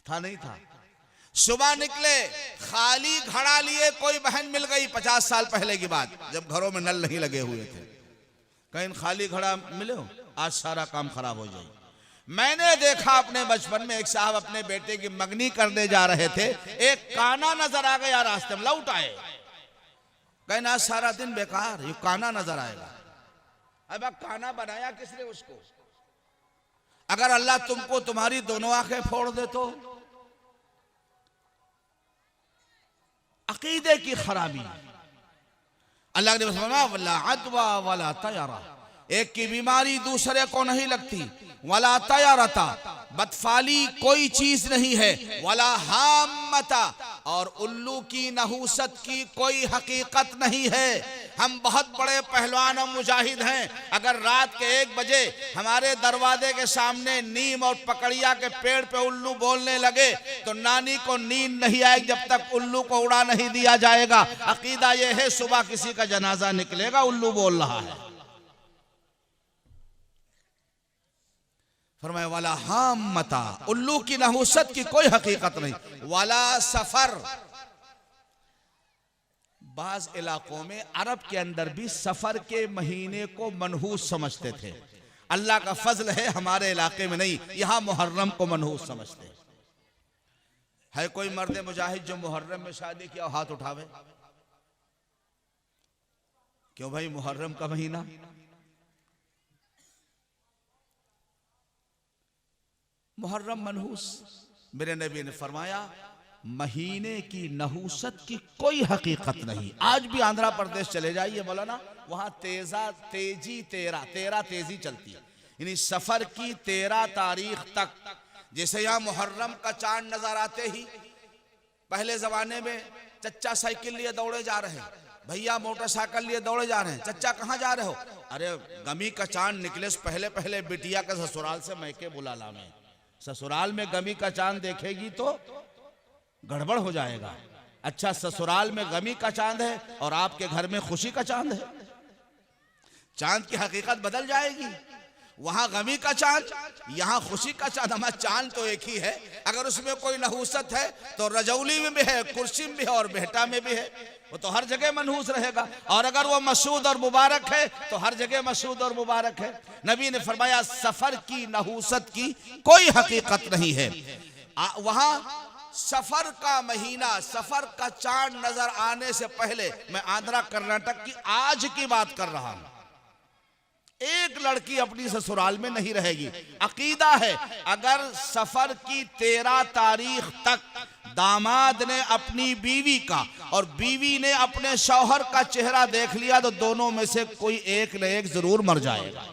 था नहीं था। सुबह निकले, खाली घड़ा लिए कोई बहन मिल गई 50 साल पहले की बात, जब घरों में नल नहीं लगे हुए थे। कहीं खाली घड़ा मिले हो, आज सारा काम खराब हो जाए। मैंने देखा अपने बचपन में, एक साहब अपने बेटे की मंगनी करने जा रहे थे, एक काना नजर आ गया रास्ते में, लौट आए। कहीं आज सारा दिन बेकार, ये काना नजर आएगा। अब काना बनाया किसने उसको? अगर अल्लाह तुमको तुम्हारी दोनों आंखें फोड़ दे तो? अकीदे की खराबी। अल्लाह ने फरमाया, वला अदवा वला तयरा, एक की बीमारी दूसरे को नहीं लगती। वला तयरता, बदफाली कोई चीज नहीं है। वला हामता, और उल्लू की नहूसत की कोई हकीकत नहीं है। हम बहुत बड़े पहलवान और मुजाहिद हैं, अगर रात के 1 बजे हमारे दरवाजे के सामने नीम और पकड़िया के पेड़ पे उल्लू बोलने लगे तो नानी को नींद नहीं आएगी जब तक उल्लू को उड़ा नहीं दिया जाएगा। अकीदा यह है, सुबह किसी का जनाजा निकलेगा, उल्लू बोल रहा है। फरमाया वाला हामता, उल्लू की नहुसत की कोई हकीकत नहीं। वाला सफर, बाज इलाकों में अरब के अंदर भी सफर के महीने को मनहूस समझते थे। अल्लाह का फजल है, हमारे इलाके में नहीं, यहां मुहर्रम को मनहूस समझते है। कोई मर्द मुजाहिद जो मुहर्रम में शादी किया, हाथ उठावे। क्यों भाई, मुहर्रम का महीना। मुहर्रम मनहूस, मेरे नबी ने फरमाया महीने की नहूसत की कोई हकीकत नहीं। आज भी आंध्र प्रदेश चले जाइए मौलाना, वहां तेजी चलती है, यानी सफर की 13 तारीख तक। जैसे यहाँ मुहर्रम का चांद नजर आते ही, पहले जमाने में चच्चा साइकिल लिए दौड़े जा रहे हैं, भैया मोटरसाइकिल लिए दौड़े जा रहे हैं। चच्चा कहाँ जा रहे हो? अरे गमी का चांद निकले से पहले बिटिया का ससुराल से मैके बुला ला। में ससुराल में गमी का चांद देखेगी तो गड़बड़ हो जाएगा। अच्छा, ससुराल में गमी का चांद है और आपके घर में खुशी का चांद है, चांद की हकीकत बदल जाएगी। वहां गमी का चांद, यहाँ खुशी का चांद। हमारा चांद तो एक ही है, अगर उसमें कोई नहूसत है तो रजौली में भी है, कुर्सी में भी है और बेहटा में भी है, वो तो हर जगह मनहूस रहेगा। और अगर वो मसूद और मुबारक है तो हर जगह मसूद और मुबारक है। नबी ने फरमाया सफर की नहूसत की कोई हकीकत नहीं है। वहां सफर का महीना, सफर का चांद नजर आने से पहले, मैं आंध्र कर्नाटक की आज की बात कर रहा हूं, एक लड़की अपनी ससुराल में नहीं रहेगी। अकीदा है अगर सफर की 13 तारीख तक दामाद ने अपनी बीवी का और बीवी ने अपने शौहर का चेहरा देख लिया तो दोनों में से कोई एक न एक जरूर मर जाएगा।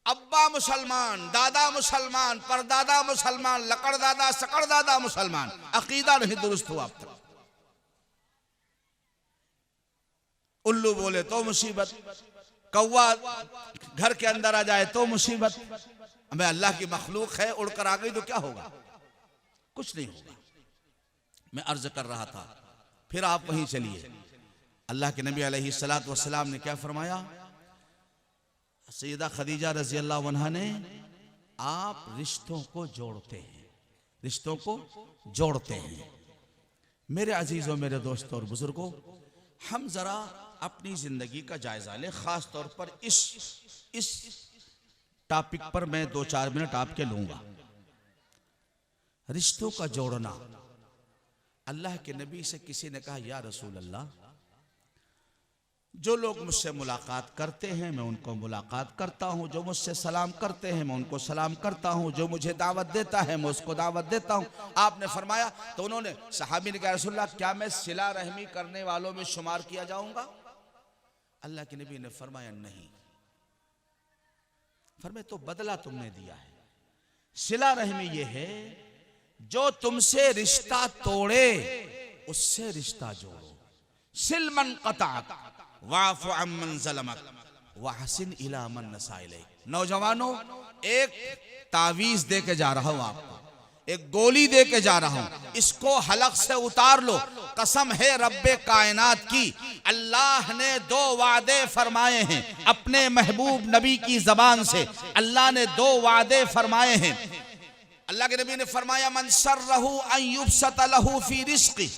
अब्बा मुसलमान, दादा मुसलमान, परदादा मुसलमान, लकड़दादा सकड़दादा मुसलमान, अकीदा नहीं दुरुस्त हुआ अब तक। उल्लू बोले तो मुसीबत, कौवा घर के अंदर आ जाए तो मुसीबत। हमें अल्लाह की मखलूक है, उड़कर आ गई तो क्या होगा? कुछ नहीं होगा। मैं अर्ज कर रहा था, फिर आप वहीं चलिए। अल्लाह के नबी अलैहिस्सलातु वस्सलाम ने क्या फरमाया? सैयदा खदीजा रजी अल्लाह अन्हा ने, आप रिश्तों को जोड़ते हैं, रिश्तों को जोड़ते हैं। मेरे अजीजों, मेरे दोस्तों और बुजुर्गों, हम जरा अपनी जिंदगी का जायजा लें। खास तौर पर इस टॉपिक पर मैं 2-4 मिनट आपके लूंगा। रिश्तों का जोड़ना। अल्लाह के नबी से किसी ने कहा, या रसूल अल्लाह, जो लोग मुझसे मुलाकात करते हैं मैं उनको मुलाकात करता हूं, जो मुझसे सलाम करते हैं मैं उनको सलाम करता हूं, जो मुझे दावत देता है मैं उसको दावत देता हूं। आपने फरमाया, तो उन्होंने, सहाबी ने कहा, रसूल अल्लाह, क्या मैं सिला रहमी करने वालों में शुमार किया जाऊंगा? अल्लाह के नबी ने फरमाया, नहीं। फरमाया, तो बदला तुमने दिया है। सिला रहमी ये है जो तुमसे रिश्ता तोड़े उससे रिश्ता जोड़ो। सिल मन क़ताअक वाफ़ु अम्मन ज़लमक वहसिन इला मन नसा इलैक। नौजवानों, एक तावीज दे के जा रहा हूं आपको, एक गोली दे के जा रहा हूं, इसको हलक से उतार लो। कसम है रब्बे कायनात की, अल्लाह ने 2 वादे फरमाए हैं अपने महबूब नबी की जबान से। अल्लाह ने 2 वादे फरमाए हैं। अल्लाह के नबी ने फरमाया, मन सर्रहु अन युबसत लहू फी रिज़्क़ि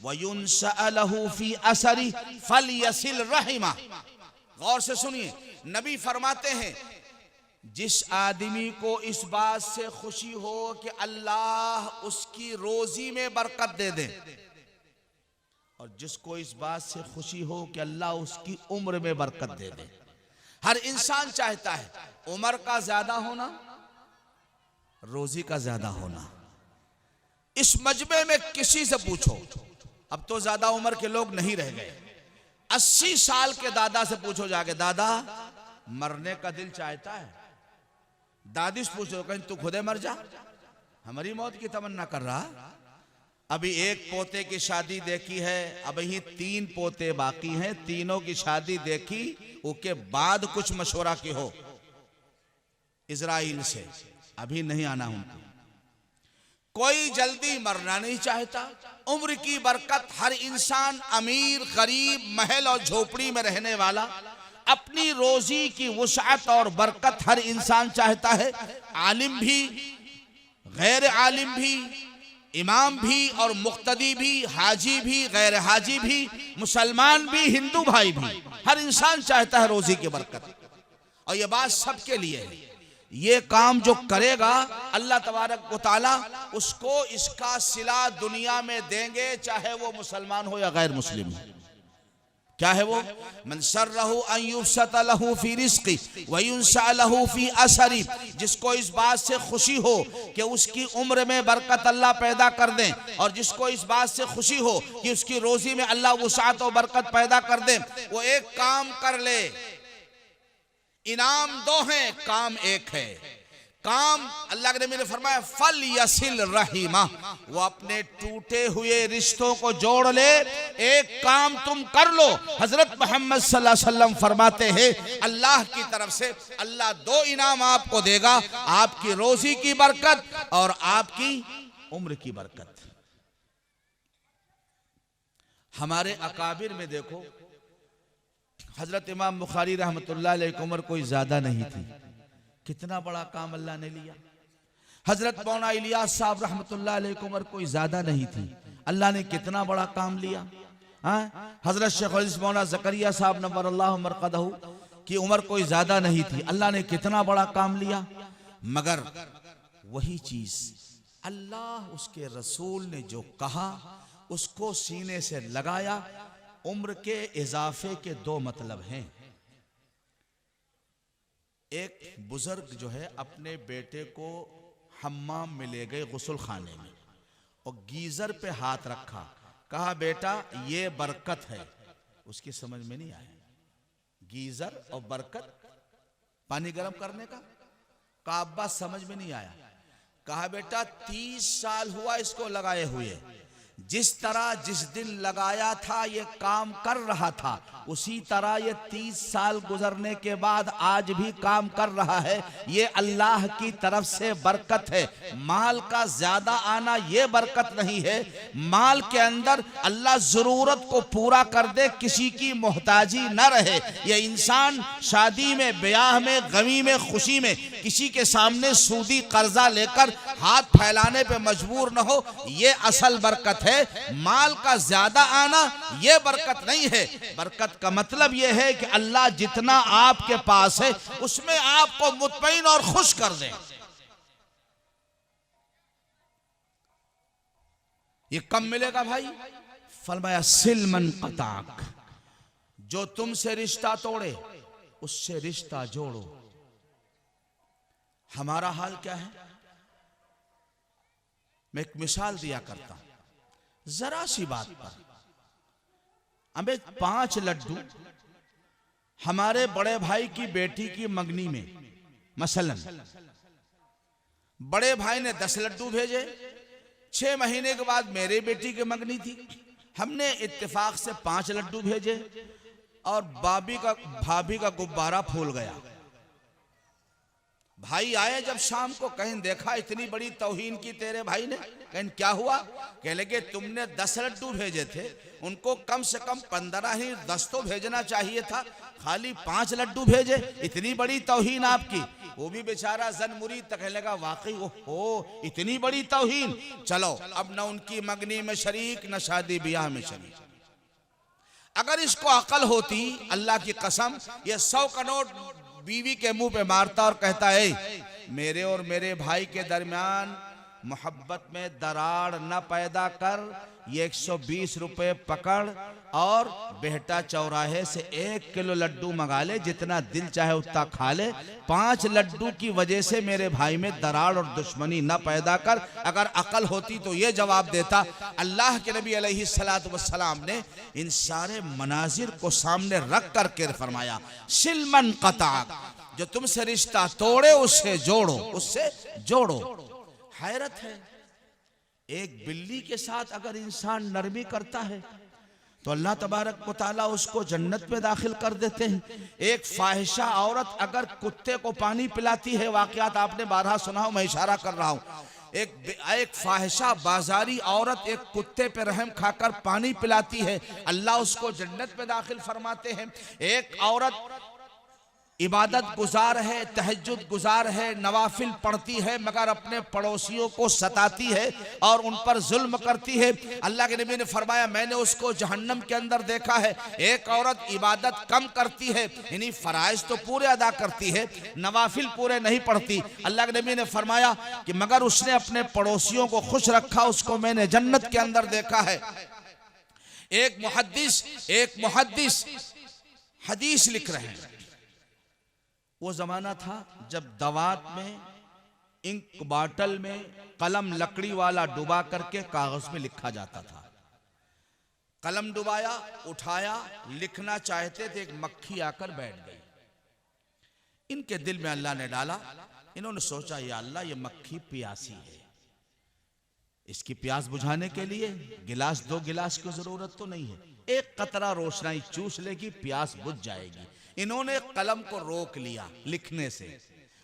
व युनशअ लहू फी असरी फलयसिल रहिमा। गौर से सुनिए, नबी फरमाते हैं, जिस आदमी को इस बात से खुशी हो कि अल्लाह उसकी रोजी में बरकत दे दे, और जिसको इस बात से खुशी हो कि अल्लाह उसकी उम्र में बरकत दे दे। हर इंसान चाहता है उम्र का ज्यादा होना, रोजी का ज्यादा होना। इस मजमे में किसी से पूछो, अब तो ज्यादा उम्र के लोग नहीं रह गए। 80 साल के दादा से पूछो जाके, दादा मरने का दिल चाहता है? दादी से पूछो, कहीं तू खुदे मर जा, हमारी मौत की तमन्ना कर रहा। अभी एक पोते की शादी देखी है, अभी 3 पोते बाकी हैं, तीनों की शादी देखी, उसके बाद कुछ मशवरा की हो इजराइल से, अभी नहीं आना उनको। कोई जल्दी मरना नहीं चाहता। उम्र की बरकत, हर इंसान, अमीर गरीब, महल और झोपड़ी में रहने वाला, अपनी रोजी की वुसअत और बरकत हर इंसान चाहता है। आलिम भी, गैर आलिम भी, इमाम भी और मुक्तदी भी, हाजी भी, गैर हाजी भी, मुसलमान भी, हिंदू भाई भी, हर इंसान चाहता है रोजी की बरकत। और ये बात सबके लिए है। ये काम जो करेगा अल्लाह तबारक व तआला उसको इसका सिला दुनिया में देंगे, चाहे वो मुसलमान हो या गैर मुस्लिम हो। क्या है वो? मन सर्रहु अन युबसत लहू फी रिज़्क़ि व युनशअ लहू फी असरी। जिसको इस बात से खुशी हो कि उसकी उम्र में बरकत अल्लाह पैदा कर दें, और जिसको इस बात से खुशी हो कि उसकी रोजी में अल्लाह वुसअत और बरकत पैदा कर दें, वो एक काम कर ले। इनाम 2 हैं, काम 1 है। काम अल्लाह के नबी ने फरमाया, फल यसिल रहीमा, वो अपने टूटे हुए रिश्तों को जोड़ ले। एक काम तुम कर लो। हजरत मोहम्मद सल्लल्लाहु अलैहि वसल्लम फरमाते हैं, अल्लाह की तरफ से अल्लाह 2 इनाम आपको देगा, आपकी रोजी की बरकत और आपकी उम्र की बरकत। हमारे अकाबिर में देखो, हजरत इमाम बुखारी रहमतुल्लाह अलैह की उम्र कोई ज्यादा नहीं थी, कितना बड़ा काम अल्लाह ने लिया। हजरत मौलाना इलियास साहब रहमतुल्लाह अलैह की उम्र कोई ज्यादा नहीं थी, अल्लाह ने कितना बड़ा काम लिया। हजरत शेख मौलाना ज़करिया साहब नव्वरल्लाहु मरक़दहू की उम्र कोई ज्यादा नहीं थी, अल्लाह ने कितना बड़ा काम लिया। मगर वही चीज अल्लाह उसके रसूल ने जो कहा उसको सीने से लगाया, उम्र के इजाफे के दो मतलब हैं। एक बुजुर्ग जो है अपने बेटे को हम्माम में ले गए गुस्ल खाने में और गीजर पे हाथ रखा, कहा बेटा ये बरकत है। उसकी समझ में नहीं आया गीजर और बरकत पानी गर्म करने का, कहा अब्बा समझ में नहीं आया। कहा बेटा 30 साल हुआ इसको लगाए हुए, जिस तरह जिस दिन लगाया था ये काम कर रहा था उसी तरह ये 30 साल गुजरने के बाद आज भी काम कर रहा है। ये अल्लाह की तरफ से बरकत है। माल का ज्यादा आना ये बरकत नहीं है। माल के अंदर अल्लाह जरूरत को पूरा कर दे, किसी की मोहताजी न रहे। ये इंसान शादी में, ब्याह में, गमी में, खुशी में किसी के सामने सूदी कर्जा लेकर हाथ फैलाने पे मजबूर न हो, ये असल बरकत है। माल का ज्यादा आना यह बरकत नहीं है। बरकत का मतलब यह है कि अल्लाह जितना आपके पास है उसमें आपको मुतमईन और खुश कर दे। ये कब मिलेगा भाई? फरमाया सिलमन कताक, जो तुमसे रिश्ता तोड़े उससे रिश्ता जोड़ो। हमारा हाल क्या है? मैं एक मिसाल दिया करता हूं, जरा सी बात पर हमें 5 लड्डू हमारे बड़े भाई की बेटी की मंगनी में, मसलन बड़े भाई ने 10 लड्डू भेजे। 6 महीने के बाद मेरी बेटी की मंगनी थी, हमने इत्तेफाक से 5 लड्डू भेजे और भाभी का गुब्बारा फूल गया। भाई आए जब शाम को, कहीं देखा इतनी बड़ी तौहीन की तेरे भाई ने। कहीं क्या हुआ? कह लगे तुमने 10 लड्डू भेजे थे, उनको कम से कम 15 ही 10 तो भेजना चाहिए था, खाली 5 लड्डू भेजे, इतनी बड़ी तौहीन आपकी। वो भी बेचारा जन मुरीद तक लगा वाकई हो इतनी बड़ी तौहीन। चलो अब न उनकी मंगनी में शरीक न शादी ब्याह में शरीक। अगर इसको अकल होती, अल्लाह की कसम ये 100 का नोट बीवी के मुंह पे मारता और कहता है मेरे और मेरे भाई के दरमियान मोहब्बत में दरार न पैदा कर, ये 120 रुपए पकड़ और बेहटा चौराहे से 1 किलो लड्डू मंगा ले, जितना दिल चाहे उतना खा ले। 5 लड्डू की वजह से मेरे भाई में दरार और दुश्मनी न पैदा कर। अगर अकल होती तो ये जवाब देता। अल्लाह के नबी अलैहिस्सलातु वस्सलाम ने इन सारे मनाजिर को सामने रख करके फरमाया सिलमन कताक, जो तुमसे रिश्ता तोड़े उससे जोड़ो, उससे जोड़ो। हैरत है, एक बिल्ली के साथ अगर इंसान नरमी करता है तो अल्लाह तबारक व तआला उसको जन्नत में दाखिल कर देते हैं। एक फाहिशा औरत अगर कुत्ते को पानी पिलाती है, वाकयात आपने 12 सुना हो, मैं इशारा कर रहा हूं। एक फाहिशा बाजारी औरत एक कुत्ते पे रहम खाकर पानी पिलाती है, अल्लाह उसको जन्नत में दाखिल फरमाते हैं। एक औरत इबादत गुजार है, तहज्जुद गुजार है, नवाफिल पढ़ती है, मगर अपने पड़ोसियों को सताती है और उन पर जुल्म करती है, अल्लाह के नबी ने फरमाया मैंने उसको जहन्नम के अंदर देखा है। एक औरत इबादत कम करती है, यानी फराइज तो पूरे अदा करती है, नवाफिल पूरे नहीं पढ़ती, अल्लाह के नबी ने फरमाया कि मगर उसने अपने पड़ोसियों को खुश रखा, उसको मैंने जन्नत के अंदर देखा है। एक मुहद्दिस हदीस लिख रहे हैं। वो जमाना था जब दवात में, इंक बाटल में कलम लकड़ी वाला डुबा करके कागज में लिखा जाता था। कलम डुबाया, उठाया, लिखना चाहते थे, एक मक्खी आकर बैठ गई। इनके दिल में अल्लाह ने डाला, इन्होंने सोचा या अल्लाह ये मक्खी प्यासी है, इसकी प्यास बुझाने के लिए गिलास 2 गिलास की जरूरत तो नहीं है, एक कतरा रोशनाई चूस लेगी, प्यास बुझ जाएगी। इन्होंने कलम को रोक लिया लिखने से,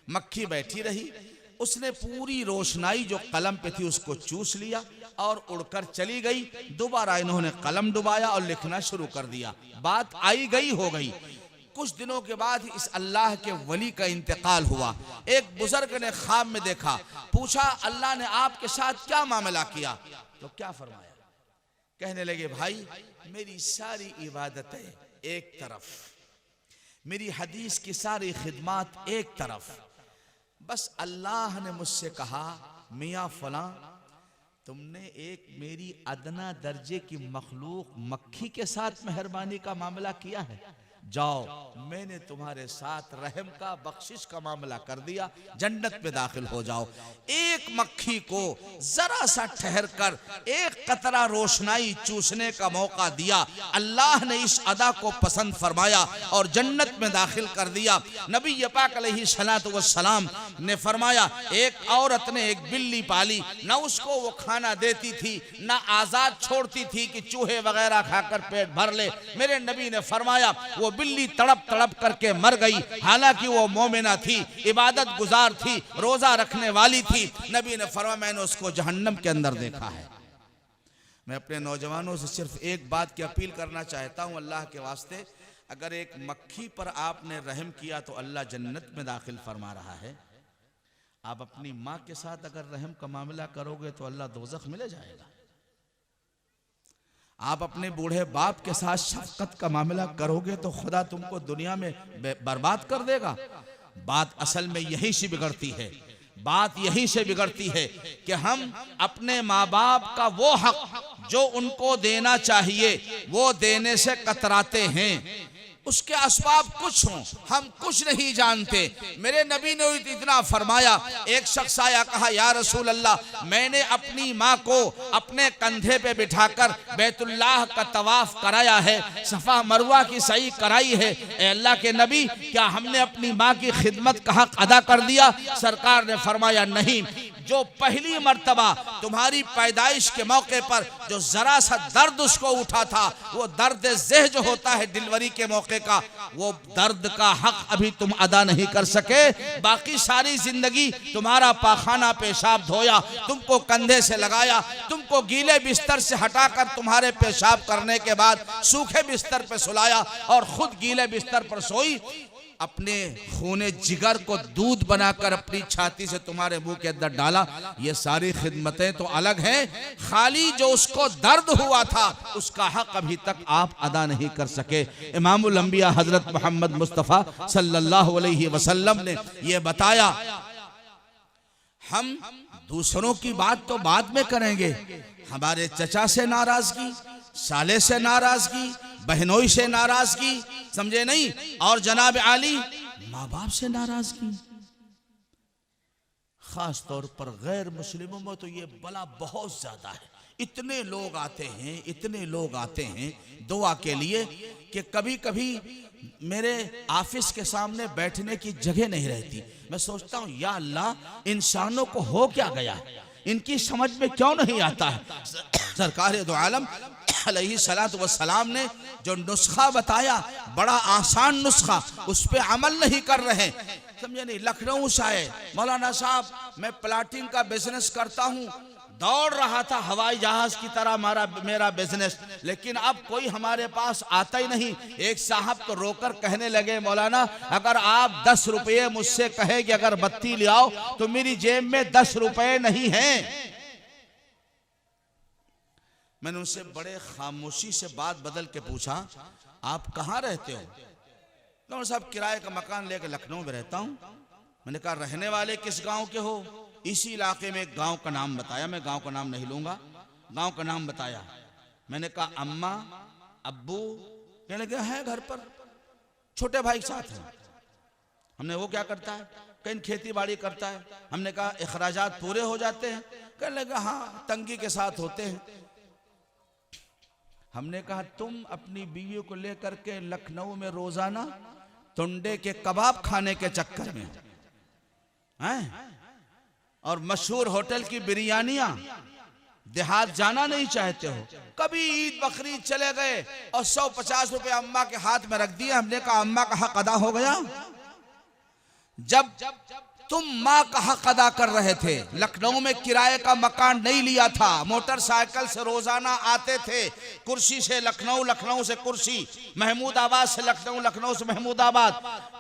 मक्खी बैठी रही, उसने पूरी रोशनाई जो कलम पे थी उसको चूस लिया और उड़कर चली गई। दोबारा इन्होंने कलम डुबाया और लिखना शुरू कर दिया। बात आई गई हो गई। कुछ दिनों के बाद इस अल्लाह के वली का इंतकाल हुआ। एक बुजुर्ग ने ख्वाब में देखा, पूछा अल्लाह ने आपके साथ क्या मामला किया? तो क्या फरमाया? कहने लगे भाई मेरी सारी इबादतें एक तरफ, मेरी हदीस की सारी खिदमत एक तरफ, बस अल्लाह ने मुझसे कहा मियाँ फलां
तुमने एक मेरी अदना दर्जे की मखलूक मक्खी के साथ मेहरबानी का मामला किया है। जाओ, मैंने तुम्हारे साथ रहम का बख्शिश का मामला कर दिया, जन्नत में दाखिल हो जाओ। एक मक्खी को जरा सा ठहर कर एक कतरा रोशनाई चूसने का मौका दिया, अल्लाह ने इस अदा को पसंद फरमाया और जन्नत में दाखिल कर दिया। नबी पाक अलैहिस्सलातु वस्सलाम ने फरमाया, एक औरत ने एक बिल्ली पाली, ना उसको वो खाना देती थी, ना आजाद छोड़ती थी कि चूहे वगैरह खाकर पेट भर ले। मेरे नबी ने फरमाया वो बिल्ली तड़प तड़प करके मर गई, हालांकि वो मोमिना थी, इबादत गुजार थी, रोजा रखने वाली थी। नबी ने फरमाया मैंने उसको जहन्नम के अंदर देखा है। मैं अपने नौजवानों से सिर्फ एक बात की अपील करना चाहता हूं, अल्लाह के वास्ते, अगर एक मक्खी पर आपने रहम किया तो अल्लाह जन्नत में दाखिल फरमा रहा है। आप अपनी माँ के साथ अगर रहम का मामला करोगे तो अल्लाह दोज़ख में ले जाएगा। आप अपने बूढ़े बाप के साथ शफकत का मामला करोगे तो खुदा तुमको दुनिया में बर्बाद कर देगा। बात असल में यहीं से बिगड़ती है, बात यहीं से बिगड़ती है कि हम अपने माँ बाप का वो हक जो उनको देना चाहिए वो देने से कतराते हैं। उसके असबाब कुछ हों, हम कुछ नहीं जानते। मेरे नबी ने इतना फरमाया, एक शख्स आया, कहा या रसूल अल्लाह, मैंने अपनी माँ को अपने कंधे पे बिठाकर बैतुल्लाह का तवाफ कराया है, सफा मरवा की सई कराई है। ए अल्लाह के नबी, क्या हमने अपनी माँ की खिदमत का हक अदा कर दिया? सरकार ने फरमाया नहीं। जो पहली मर्तबा तुम्हारी पैदाइश के मौके पर जो जरा सा दर्द उसको उठा था, वो दर्द ज़ेह जो होता है डिलीवरी के मौके का, वो दर्द का हक अभी तुम अदा नहीं कर सके। बाकी सारी जिंदगी तुम्हारा पाखाना पेशाब धोया, तुमको कंधे से लगाया, तुमको गीले बिस्तर से हटाकर तुम्हारे पेशाब करने के बाद सूखे बिस्तर पर सुलाया और खुद गीले बिस्तर पर सोई, अपने खूने जिगर को दूध बनाकर अपनी छाती से तुम्हारे मुंह के अंदर डाला। ये सारी खिदमतें तो अलग हैं, खाली जो उसको दर्द हुआ था उसका हक अभी तक आप अदा नहीं कर सके। इमामुल अंबिया हजरत मोहम्मद मुस्तफ़ा सल्लल्लाहु अलैहि वसल्लम ने ये बताया, हम दूसरों की बात तो बाद में करेंगे, हमारे चचा से नाराजगी, साले से नाराजगी, बहनोई से नाराजगी, समझे नहीं, और जनाब आली माँ बाप से नाराजगी, खास तौर पर गैर मुस्लिमों में तो ये बला बहुत ज्यादा है। इतने लोग आते हैं, इतने लोग आते हैं दुआ के लिए कि कभी कभी मेरे ऑफिस के सामने बैठने की जगह नहीं रहती। मैं सोचता हूँ या अल्लाह, इंसानों को हो क्या गया, इनकी समझ में क्यों नहीं आता है। सरकार दो आलम अलैहिस्सलातु वस्सलाम ने जो नुस्खा बताया, बड़ा आसान नुस्खा, उस पर अमल नहीं कर रहे, समझे नहीं। लखनऊ से आए, मौलाना साहब मैं प्लाटिंग का बिजनेस करता हूँ, दौड़ रहा था हवाई जहाज की तरह मेरा बिजनेस, लेकिन अब कोई हमारे पास आता ही नहीं। एक साहब तो रोकर कहने लगे, मौलाना अगर आप 10 रुपये मुझसे कहे कि अगर बत्ती ले आओ तो मेरी जेब में 10 रुपये नहीं हैं। मैंने उनसे बड़े खामोशी से बात बदल के पूछा, आप कहाँ रहते हो? तो साहब किराए का मकान लेकर लखनऊ में रहता हूँ। मैंने कहा रहने वाले किस गांव के हो? इसी इलाके में एक गांव का नाम बताया, मैं गांव का नाम नहीं लूंगा, गांव का नाम बताया। मैंने कहा अम्मा अब्बू? कहने लगे है घर पर, छोटे भाई के साथ हैं। हमने वो क्या करता है? कहीं खेती बाड़ी करता है। हमने कहा अखराजात पूरे हो जाते हैं? कहने लगे हाँ तंगी के साथ होते हैं। हमने कहा तुम अपनी बीवी को लेकर के लखनऊ में रोजाना टुंडे के कबाब खाने के चक्कर में हैं और मशहूर होटल की बिरयानियां, देहात जाना नहीं चाहते हो। कभी ईद बकरीद चले गए और 150 रुपए अम्मा के हाथ में रख दिए। हमने कहा अम्मा का हक अदा हो गया। जब तुम माँ का हक अदा कर रहे थे, लखनऊ में किराए का मकान नहीं लिया था, मोटरसाइकिल से रोजाना आते थे, कुर्सी से लखनऊ, लखनऊ से कुर्सी, महमूदाबाद से लखनऊ, लखनऊ से महमूदाबाद।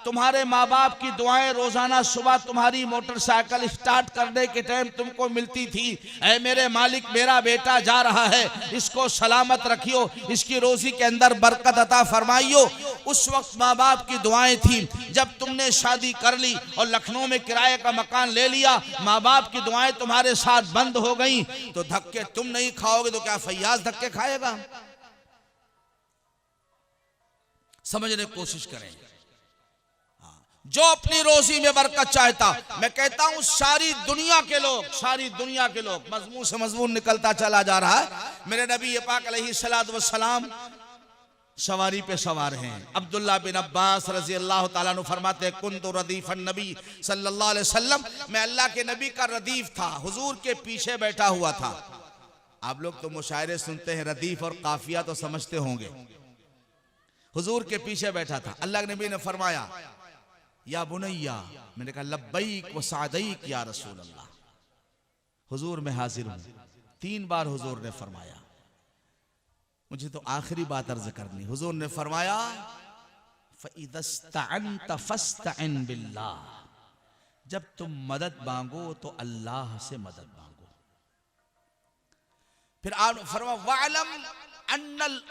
तुम्हारे माँ बाप की दुआएं रोजाना सुबह तुम्हारी मोटरसाइकिल स्टार्ट करने के टाइम तुमको मिलती थी। ऐ मेरे मालिक, मेरा बेटा जा रहा है, इसको सलामत रखियो, इसकी रोजी के अंदर बरकत अता फरमाइयो। उस वक्त माँ बाप की दुआएं थी। जब तुमने शादी कर ली और लखनऊ में किराए का मकान ले लिया, माँ बाप की दुआएं तुम्हारे साथ बंद हो गई, तो धक्के तुम नहीं खाओगे तो क्या फैयाज धक्के खाएगा? समझने की कोशिश करें। जो अपनी रोजी में बरकत चाहता, मैं कहता हूं सारी दुनिया के लोग मजमून से मजमून निकलता चला जा रहा है। मेरे नबी पाक अलैहिस्सलातु वस्सलाम सवारी पे सवार हैं। अब्दुल्ला बिन अब्बास रजी अल्लाह ताला अन्हु फरमाते हैं, कुन्तु रदीफन नबी सल्लल्लाहु अलैहि वसल्लम, मैं अल्लाह के नबी का रदीफ था, हुजूर के पीछे बैठा हुआ था। आप लोग तो मुशायरे सुनते हैं, रदीफ और काफिया तो समझते होंगे। हुजूर के पीछे बैठा था। अल्लाह के नबी ने फरमाया, या बुनैया, मैंने कहा लब्बैक व सअदैक या रसूल अल्लाह, हुजूर मैं हाजिर हूं। 3 बार हुजूर ने फरमाया। मुझे तो आखिरी बात अर्ज करनी। हुजूर ने फरमाया, फ़इदस्तअनत फ़स्तअन बिल्लाह, जब तुम मदद मांगो तो अल्लाह से मदद मांगो। फिर आप फरमाया, वअलम अन्नल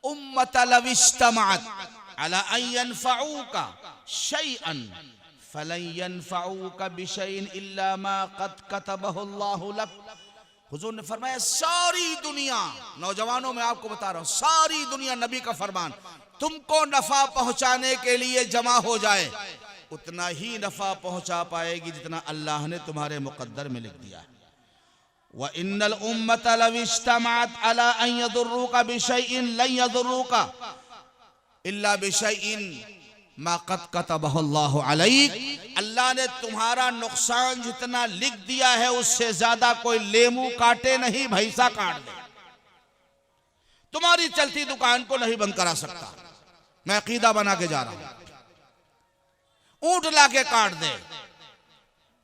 उम्मत लव इज्तमअत अला अन यनफऊका शैअन फलन यनफऊका बिशैइन इल्ला मा क़द कतबहु अल्लाहु लक। हुजूर ने फरमाया, सारी दुनिया, नौजवानों में आपको बता रहा हूं, सारी दुनिया, नबी का फरमान, तुमको नफा पहुंचाने के लिए जमा हो जाए, उतना ही नफा पहुंचा पाएगी जितना अल्लाह ने तुम्हारे मुकद्दर में लिख दिया है। व इन्नल उम्मत लव इज्तमअत अला अन यदुर्रुका बिशैइन लन यदुर्रुका इल्ला बिशैइन मा क़द कतबहु अल्लाहु अलैक। अल्लाह ने तुम्हारा नुकसान जितना लिख दिया है उससे ज्यादा कोई लेमू काटे नहीं, भैंसा काट दे, तुम्हारी चलती दुकान को नहीं बंद करा सकता। मैं अकीदा बना के जा रहा हूं, ऊंट लाके काट दे,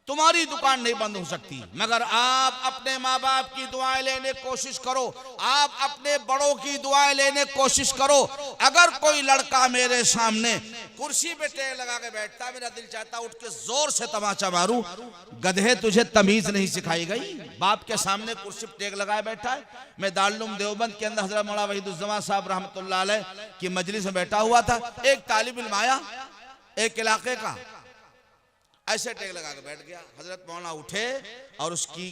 तुम्हारी दुकान नहीं बंद हो सकती। मगर आप अपने माँ बाप की दुआएं लेने की कोशिश करो, आप अपने बड़ों की दुआएं लेने की कोशिश करो। अगर कोई लड़का मेरे सामने कुर्सी पे टेक लगा के बैठता है, मेरा दिल चाहता उठ के जोर से तमाचा मारूं। गधे, तुझे तमीज नहीं सिखाई गई? बाप के सामने कुर्सी पे टेक लगाए बैठा है। मैं दारुल देवबंद के अंदर हजरत मौलाना वहीदुज्जमान साहब रहमतुल्लाह अलैह की मजलिस में बैठा हुआ था। एक तालिब इल्म आया एक इलाके का, ऐसे टेक लगा के बैठ गया। हजरत मौलाना उठे और उसकी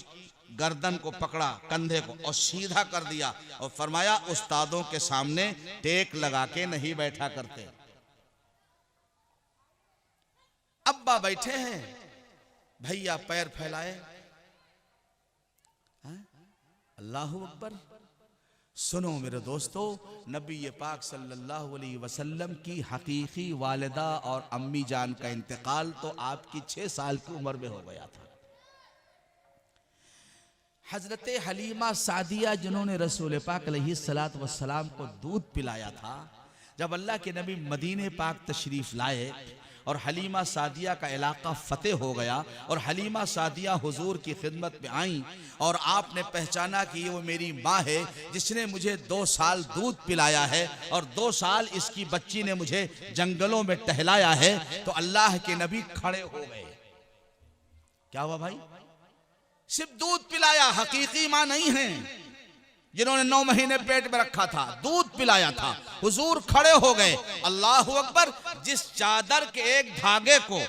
गर्दन को पकड़ा, कंधे को, और सीधा कर दिया और फरमाया, उस्तादों के सामने टेक लगा के नहीं बैठा करते। अब्बा बैठे हैं, भैया पैर फैलाए, अल्लाहु अकबर। सुनो मेरे दोस्तों, नबी पाक सल्लल्लाहु अलैहि वसल्लम की हकीकी वालिदा और अम्मी जान का इंतकाल तो आपकी 6 साल की उम्र में हो गया था। हजरत हलीमा सादिया, जिन्होंने रसूल पाक अलैहिस्सलातु वस्सलाम को दूध पिलाया था, जब अल्लाह के नबी मदीने पाक तशरीफ लाए और हलीमा सादिया का इलाका फतेह हो गया और हलीमा सादिया हुजूर की खिदमत में आई और आपने पहचाना कि ये वो मेरी माँ है जिसने मुझे 2 साल दूध पिलाया है और 2 साल इसकी बच्ची ने मुझे जंगलों में टहलाया है, तो अल्लाह के नबी खड़े हो गए। क्या हुआ भाई? सिर्फ दूध पिलाया, हकीकी माँ नहीं है जिन्होंने 9 महीने पेट में रखा था, दूध पिलाया था। हुजूर खड़े हो गए, अल्लाहु अकबर। जिस चादर के एक धागे को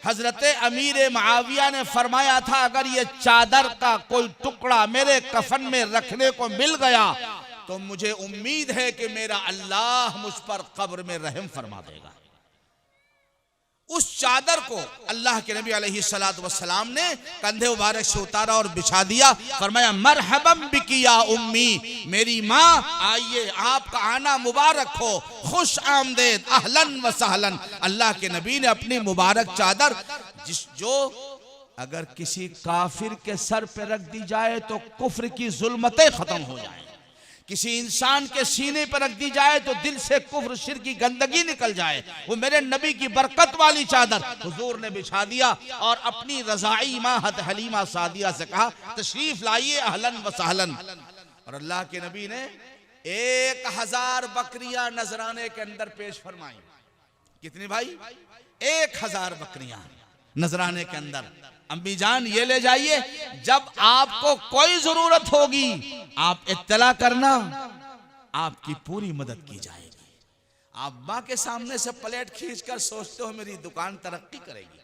हजरत अमीर मुआविया ने फरमाया था, अगर ये चादर का कोई टुकड़ा मेरे कफन में रखने को मिल गया तो मुझे उम्मीद है कि मेरा अल्लाह मुझ पर कब्र में रहम फरमा देगा। उस चादर को अल्लाह के नबी अलैहिस्सलातु वस्सलाम ने कंधे मुबारक से उतारा और बिछा दिया। फरमाया, मरहबम बिकी या उम्मी, मेरी माँ आइए, आपका आना मुबारक हो, खुश आमदेद, अहलन व सहलन। अल्लाह के नबी ने अपनी मुबारक चादर, जो अगर किसी काफिर के सर पे रख दी जाए तो कुफ्र की जुल्मतें खत्म हो जाए, किसी इंसान के सीने पर रख दी जाए तो दिल से कुफ्र शिर्क की गंदगी निकल जाए, वो मेरे नबी की बरकत वाली चादर हुजूर ने बिछा दिया और अपनी रज़ाई माँ हलीमा सादिया से कहा, तशरीफ लाइए, अहलन व सहलन। और अल्लाह के नबी ने 1000 बकरियां नजराने के अंदर पेश फरमाई। कितनी भाई? 1000 बकरियां नजराने के अंदर। अम्मी जान ये ले जाइए, जब आपको कोई जरूरत होगी आप इत्तला करना, आपकी पूरी मदद की जाएगी। आप माँ के सामने से प्लेट खींचकर सोचते हो मेरी दुकान तरक्की करेगी,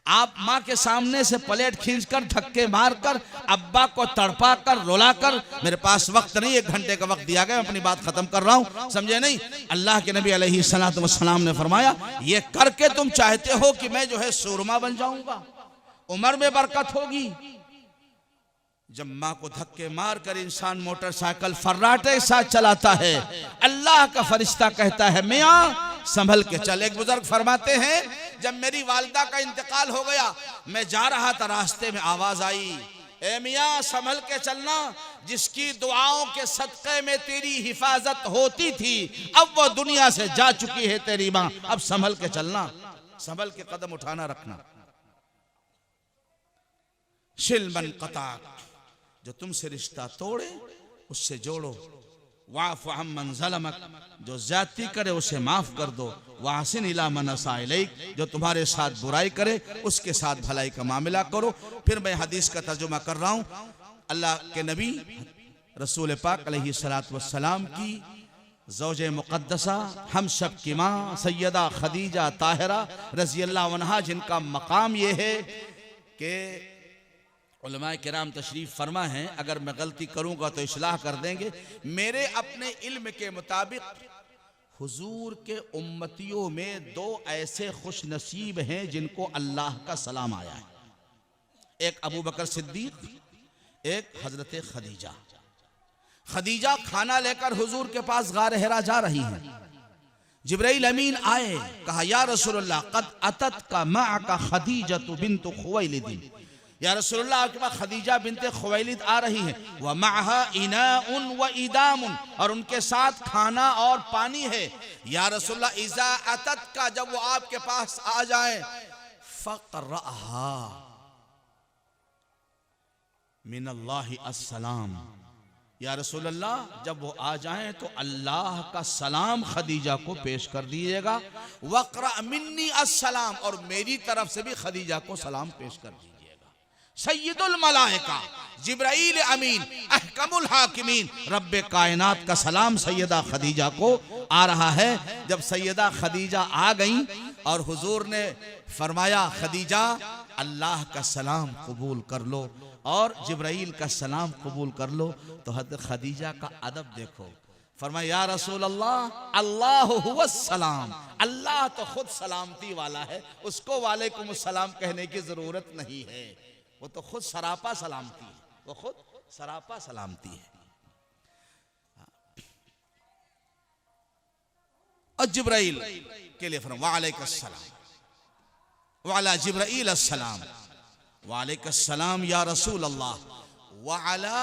आप माँ के सामने से प्लेट खींचकर धक्के मारकर अब्बा को तड़पा कर रुला कर, मेरे पास वक्त नहीं, 1 घंटे का वक्त दिया गया, अपनी बात खत्म कर रहा हूं, समझे नहीं। अल्लाह के नबी अलैहिस्सलातु वस्सलाम ने फरमाया, ये करके तुम चाहते हो कि मैं जो है सूरमा बन जाऊंगा, उम्र में बरकत होगी। जब माँ को धक्के मारकर इंसान मोटरसाइकिल फर्राटे के साथ चलाता है, अल्लाह का फरिश्ता कहता है मियाँ संभल के चल। एक बुजुर्ग फरमाते हैं, जब मेरी वालिदा का इंतकाल हो गया, मैं जा रहा था, रास्ते में आवाज आई, ए मियाँ संभल के चलना, जिसकी दुआओं के सदक़े में तेरी हिफाजत होती थी, अब वो दुनिया से जा चुकी है तेरी माँ, अब संभल के चलना, संभल के कदम उठाना रखना। शिलमन कता, जो तुमसे रिश्ता तोड़े उससे जोड़ो, वाफ़ अम्मन ज़लमक, जो ज्यादती करे उसे माफ कर दो, वाहसिन इला मन असा इलैक, जो तुम्हारे साथ बुराई करे उसके साथ भलाई का मामला करो। फिर मैं हदीस का तर्जुमा कर रहा हूँ। अल्लाह के नबी रसूल पाक अलैहिस्सलातु वस्सलाम की ज़ौजे मुक़द्दसा, हम सब की माँ सैयदा खदीजा ताहिरा रज़ियल्लाहु अन्हा, जिनका मकाम ये है कि उलमाए किराम तशरीफ फरमा हैं, अगर मैं गलती करूंगा तो इस्लाह कर देंगे। मेरे अपने इल्म के मुताबिक हुजूर के उम्मतियों में 2 ऐसे खुश नसीब हैं जिनको अल्लाह का सलाम आया है, एक अबू बकर सिद्दीक, एक हजरत खदीजा। खदीजा खाना लेकर हुजूर के पास गार हिरा जा रही हैं। जिब्राइल अमीन आए, कहा या रसूलल्लाह क़द अतत का मअका खदीजतु बिन्तु खुवैलिद, या रसूलुल्लाह आपके पास खदीजा बिनते खुवैलिद आ रही है, व मअहा इनाउन व इदामुन, और उनके साथ खाना और पानी है। या रसूलुल्लाह इज़ा अतत का, जब वो आपके पास आ जाए, फ़क़रअहा मिनल्लाहि अस्सलाम, या रसूलल्लाह जब वो आ जाएं तो अल्लाह का सलाम खदीजा को पेश कर दीजिएगा, वक़रा मिन्नी अस्सलाम, और मेरी तरफ से भी खदीजा को सलाम पेश कर दीजिएगा। सैयदुल मलाइका जिब्राइल अमीन अहकमुल हाकिमीन, रब्बे कायनात का सलाम सैयदा खदीजा को आ रहा है। जब सैयदा खदीजा आ गई और हुजूर ने फरमाया, खदीजा अल्लाह का सलाम कबूल कर लो और जिब्राइल का सलाम कबूल कर लो, तो हज़रत खदीजा का अदब देखो, फरमाया या रसूल अल्लाह अल्लाह हुवस सलाम, अल्लाह तो खुद सलामती वाला है, उसको वालेकुम सलाम कहने की जरूरत नहीं है, वो तो खुद सरापा सलामती है, वो खुद सरापा सलामती है। और जिब्राइल के लिए फरमाया वालेकुमुस्सलाम, वाला जिब्राइल अस्सलाम, वालेकुमुस्सलाम या रसूल अल्लाह, वाला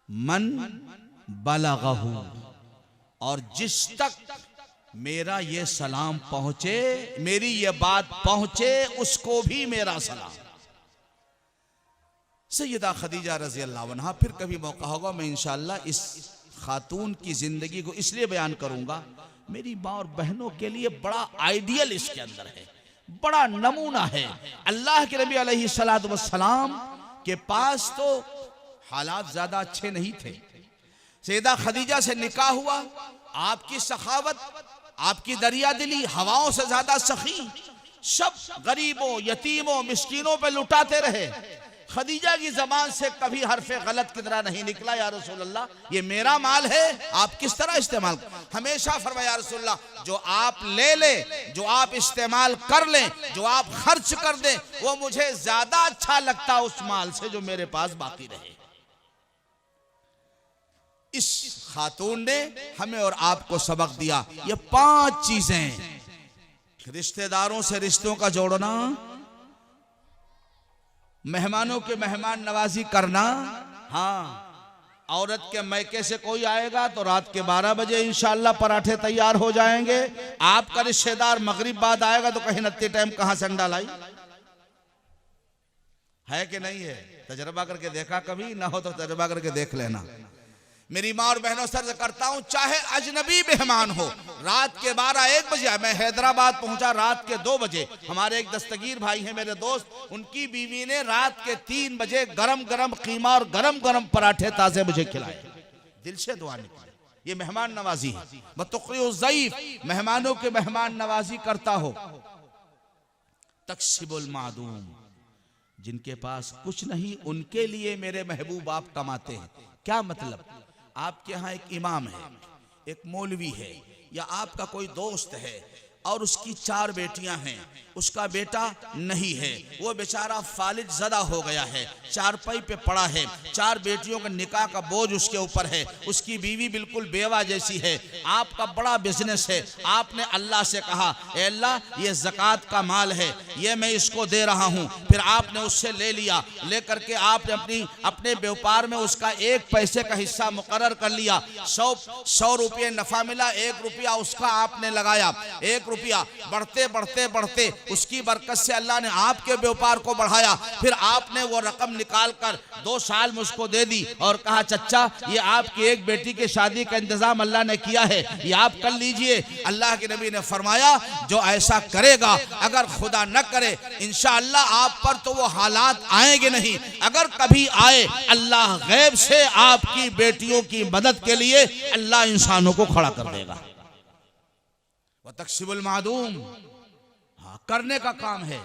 मन बलगहू, और जिस तक मेरा ये सलाम पहुंचे, मेरी ये बात पहुंचे, उसको भी मेरा सलाम। सैयदा खदीजा रज़ी अल्लाह अन्हा, फिर कभी मौका होगा मैं इंशाअल्लाह इस खातून की जिंदगी को इसलिए बयान करूंगा, मेरी माँ और बहनों के लिए बड़ा आइडियल इसके अंदर है, बड़ा नमूना है। अल्लाह के नबी अलैहिस्सलातु वस्सलाम के पास तो हालात ज्यादा अच्छे नहीं थे। सैयदा खदीजा से निकाह हुआ, आपकी सखावत, आपकी दरिया दिली हवाओं से ज्यादा सखी, सब गरीबों यतीमों मिस्कीनों पे लुटाते रहे। खदीजा की जबान से कभी हरफे गलत की तरह नहीं निकला, या रसूल अल्लाह ये मेरा माल है, आप किस तरह इस्तेमाल, हमेशा फरमाया या रसूल अल्लाह जो आप ले ले, जो आप इस्तेमाल कर लें, जो आप खर्च कर दें, वो मुझे ज्यादा अच्छा लगता उस माल से जो मेरे पास बाकी रहे। इस खातून ने हमें और आपको सबक दिया, ये 5 चीजें, रिश्तेदारों से रिश्तों का जोड़ना, मेहमानों के मेहमान नवाजी करना, हाँ औरत के मैके से कोई आएगा तो रात के 12 बजे इंशाअल्लाह पराठे तैयार हो जाएंगे, आपका रिश्तेदार मगरिब बाद आएगा तो कहीं नत्ती टाइम कहां से अंडा लाई, है कि नहीं है? तजर्बा करके देखा कभी ना हो तो तजर्बा करके देख लेना। मेरी माँ और बहनों से अर्ज करता हूं, चाहे अजनबी मेहमान हो, रात के 12-1 बजे, मैं हैदराबाद पहुंचा रात के 2 बजे, हमारे एक दस्तगीर भाई हैं मेरे दोस्त, उनकी बीवी ने रात के 3 बजे गरम गरम कीमा और गरम गरम पराठे ताजे मुझे खिलाए, दिल से दुआ निकली। ये मेहमान नवाजी है। बतुक़री ज़ईफ़, मेहमानों के मेहमान नवाजी करता हो, तक्सिबुल मादूम, जिनके पास कुछ नहीं उनके लिए मेरे महबूब आप कमाते हैं। क्या मतलब? आपके यहाँ एक इमाम है, एक मौलवी है, या आपका कोई दोस्त है और उसकी 4 बेटियां हैं, उसका बेटा नहीं है, वो बेचारा फालिज ज़दा हो गया है, चारपाई पे पड़ा है, 4 बेटियों का निकाह का बोझ उसके ऊपर है, उसकी बीवी बिल्कुल बेवा जैसी है, आपका बड़ा बिजनेस है, आपने अल्लाह से कहा ए अल्लाह ये ज़कात का माल है, ये मैं इसको दे रहा हूँ, फिर आपने उससे ले लिया, ले करके आपने अपने व्यापार में उसका 1 पैसे का हिस्सा मुकर्रर कर लिया, 100 रुपये नफ़ा मिला, 1 रुपया उसका आपने लगाया, 1 रुपया बढ़ते बढ़ते बढ़ते उसकी बरकत से अल्लाह ने आपके व्यापार को बढ़ाया, फिर आपने वो रकम निकाल कर 2 साल में उसको दे दी और कहा चच्चा ये आपकी एक बेटी की शादी का इंतजाम अल्लाह ने किया है, ये आप कर लीजिए। अल्लाह के नबी ने फरमाया जो ऐसा करेगा, अगर खुदा न करे इंशाअल्लाह आप पर तो वो हालात आएंगे नहीं, अगर कभी आए अल्लाह गैब से आपकी बेटियों की मदद के लिए अल्लाह इंसानों को खड़ा कर देगा। व तक्सिबुल मादूम, हाँ करने का काम है।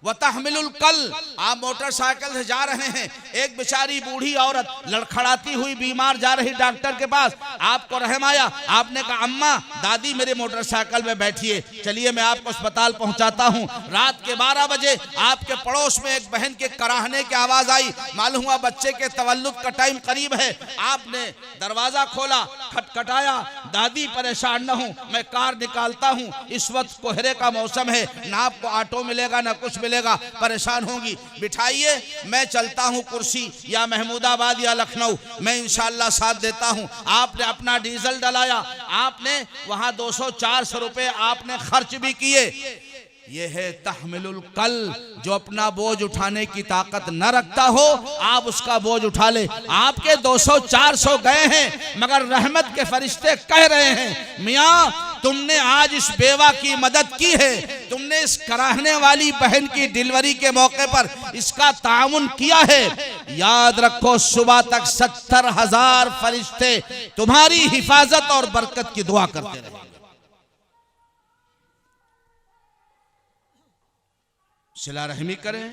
व तहमिलुल कल, आप मोटरसाइकिल से जा रहे हैं, एक बेचारी बूढ़ी औरत लड़खड़ाती हुई बीमार जा रही डॉक्टर के पास, आपको रहम आया, आपने कहा अम्मा दादी मेरे मोटरसाइकिल में बैठिए, चलिए मैं आपको अस्पताल पहुंचाता हूं। रात के 12 बजे आपके पड़ोस में एक बहन के कराहने की आवाज आई, मालूम हुआ बच्चे के तवल्लुद का टाइम करीब है, आपने दरवाजा खोला, खटखटाया, दादी परेशान न हूं मैं कार निकालता हूं, इस वक्त कोहरे का मौसम है, ना आपको ऑटो मिलेगा ना कुछ मिलेगा, परेशान होंगी, बिठाइए मैं चलता हूं कुर्सी या महमूदाबाद या लखनऊ, मैं इंशाअल्लाह साथ देता हूं। आपने अपना डीजल डलाया, आपने वहां 200-400 रुपए आपने खर्च भी किए। ये है तहमिलुल कल, जो अपना बोझ उठाने की ताकत न रखता हो आप उसका बोझ उठा ले। आपके 200-400 गए हैं मगर रहमत के फरिश्ते कह रहे हैं मियाँ तुमने आज इस बेवा की मदद की है, तुमने इस कराहने वाली बहन की डिलीवरी के मौके पर इसका ताउन किया है, याद रखो सुबह तक 70,000 फरिश्ते तुम्हारी हिफाजत और बरकत की दुआ करते रहेंगे। सिला रहमी करें,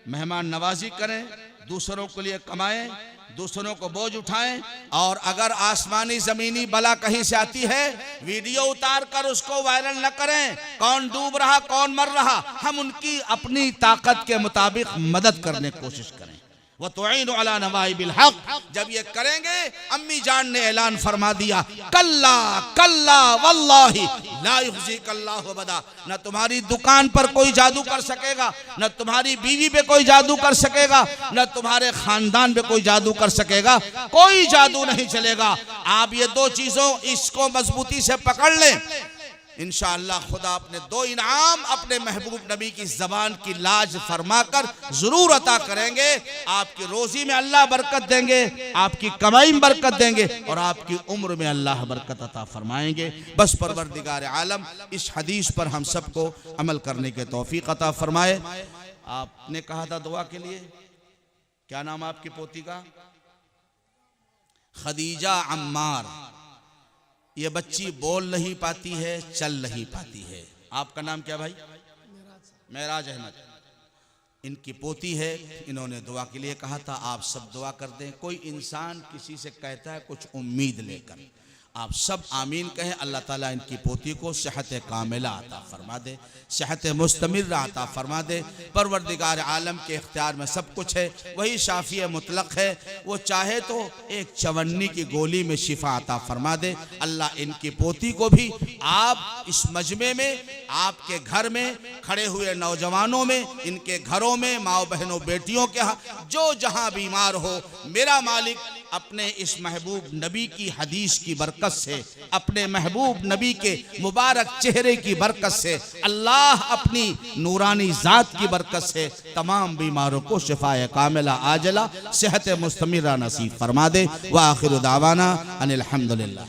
मेहमान नवाजी करें, दूसरों के लिए कमाएं, दूसरों को बोझ उठाएं, और अगर आसमानी जमीनी बला कहीं से आती है वीडियो उतार कर उसको वायरल न करें, कौन डूब रहा कौन मर रहा, हम उनकी अपनी ताकत के मुताबिक मदद करने की कोशिश करें। वो तुईनु अला नवाइबिल हक, जब ये करेंगे अम्मी जान ने ऐलान फरमा दिया कल्ला कल्ला वल्लाही ला युखज़ीकल्लाहु अबदा, न तुम्हारी दुकान पर कोई जादू कर सकेगा, न तुम्हारी बीवी पे कोई जादू कर सकेगा, न तुम्हारे खानदान पे कोई जादू कर सकेगा, कोई जादू नहीं चलेगा। आप ये 2 चीजों इसको मजबूती से पकड़ लें, इंशाअल्लाह खुदा अपने 2 इनाम अपने महबूब नबी की जबान की लाज फरमाकर जरूर अता करेंगे। आपकी रोजी में अल्लाह बरकत देंगे, आपकी कमाई में बरकत देंगे और आपकी उम्र में अल्लाह बरकत अता फरमाएंगे। बस परवरदिगार आलम इस हदीस पर हम सबको अमल करने के तौफीक अता फरमाए। आपने कहा था दुआ के लिए, क्या नाम आपकी पोती का? खदीजा अम्मार। ये बच्ची बोल नहीं पाती है, चल नहीं पाती है। आपका नाम क्या भाई? मेराज अहमद। इनकी पोती है, इन्होंने दुआ के लिए कहा था, आप सब दुआ कर दें। कोई इंसान किसी से कहता है कुछ उम्मीद लेकर, आप सब आमीन कहें, अल्लाह ताला इनकी पोती को सेहत कामिला अता फरमा दे, सेहत मुस्तमिर अता फरमा दे। परवरदिगार आलम के इख्तियार में सब कुछ है, वही शाफी मुतलक है, वो चाहे तो एक चवन्नी की गोली में शिफा अता फरमा दे। अल्लाह इनकी पोती को भी आप इस मजमे में, आपके घर में खड़े हुए नौजवानों में, इनके घरों में, माओ बहनों बेटियों के जो जहाँ बीमार हो, मेरा मालिक अपने इस महबूब नबी की हदीस की बरकत से, अपने महबूब नबी के मुबारक चेहरे की बरकत से, अल्लाह अपनी नूरानी जात की बरकत से तमाम बीमारों को शिफाए कामिला आजला सेहत मुस्तमिरा नसीब फरमा दे। व आखिर दावाना अनिल हम्दुलिल्लाह।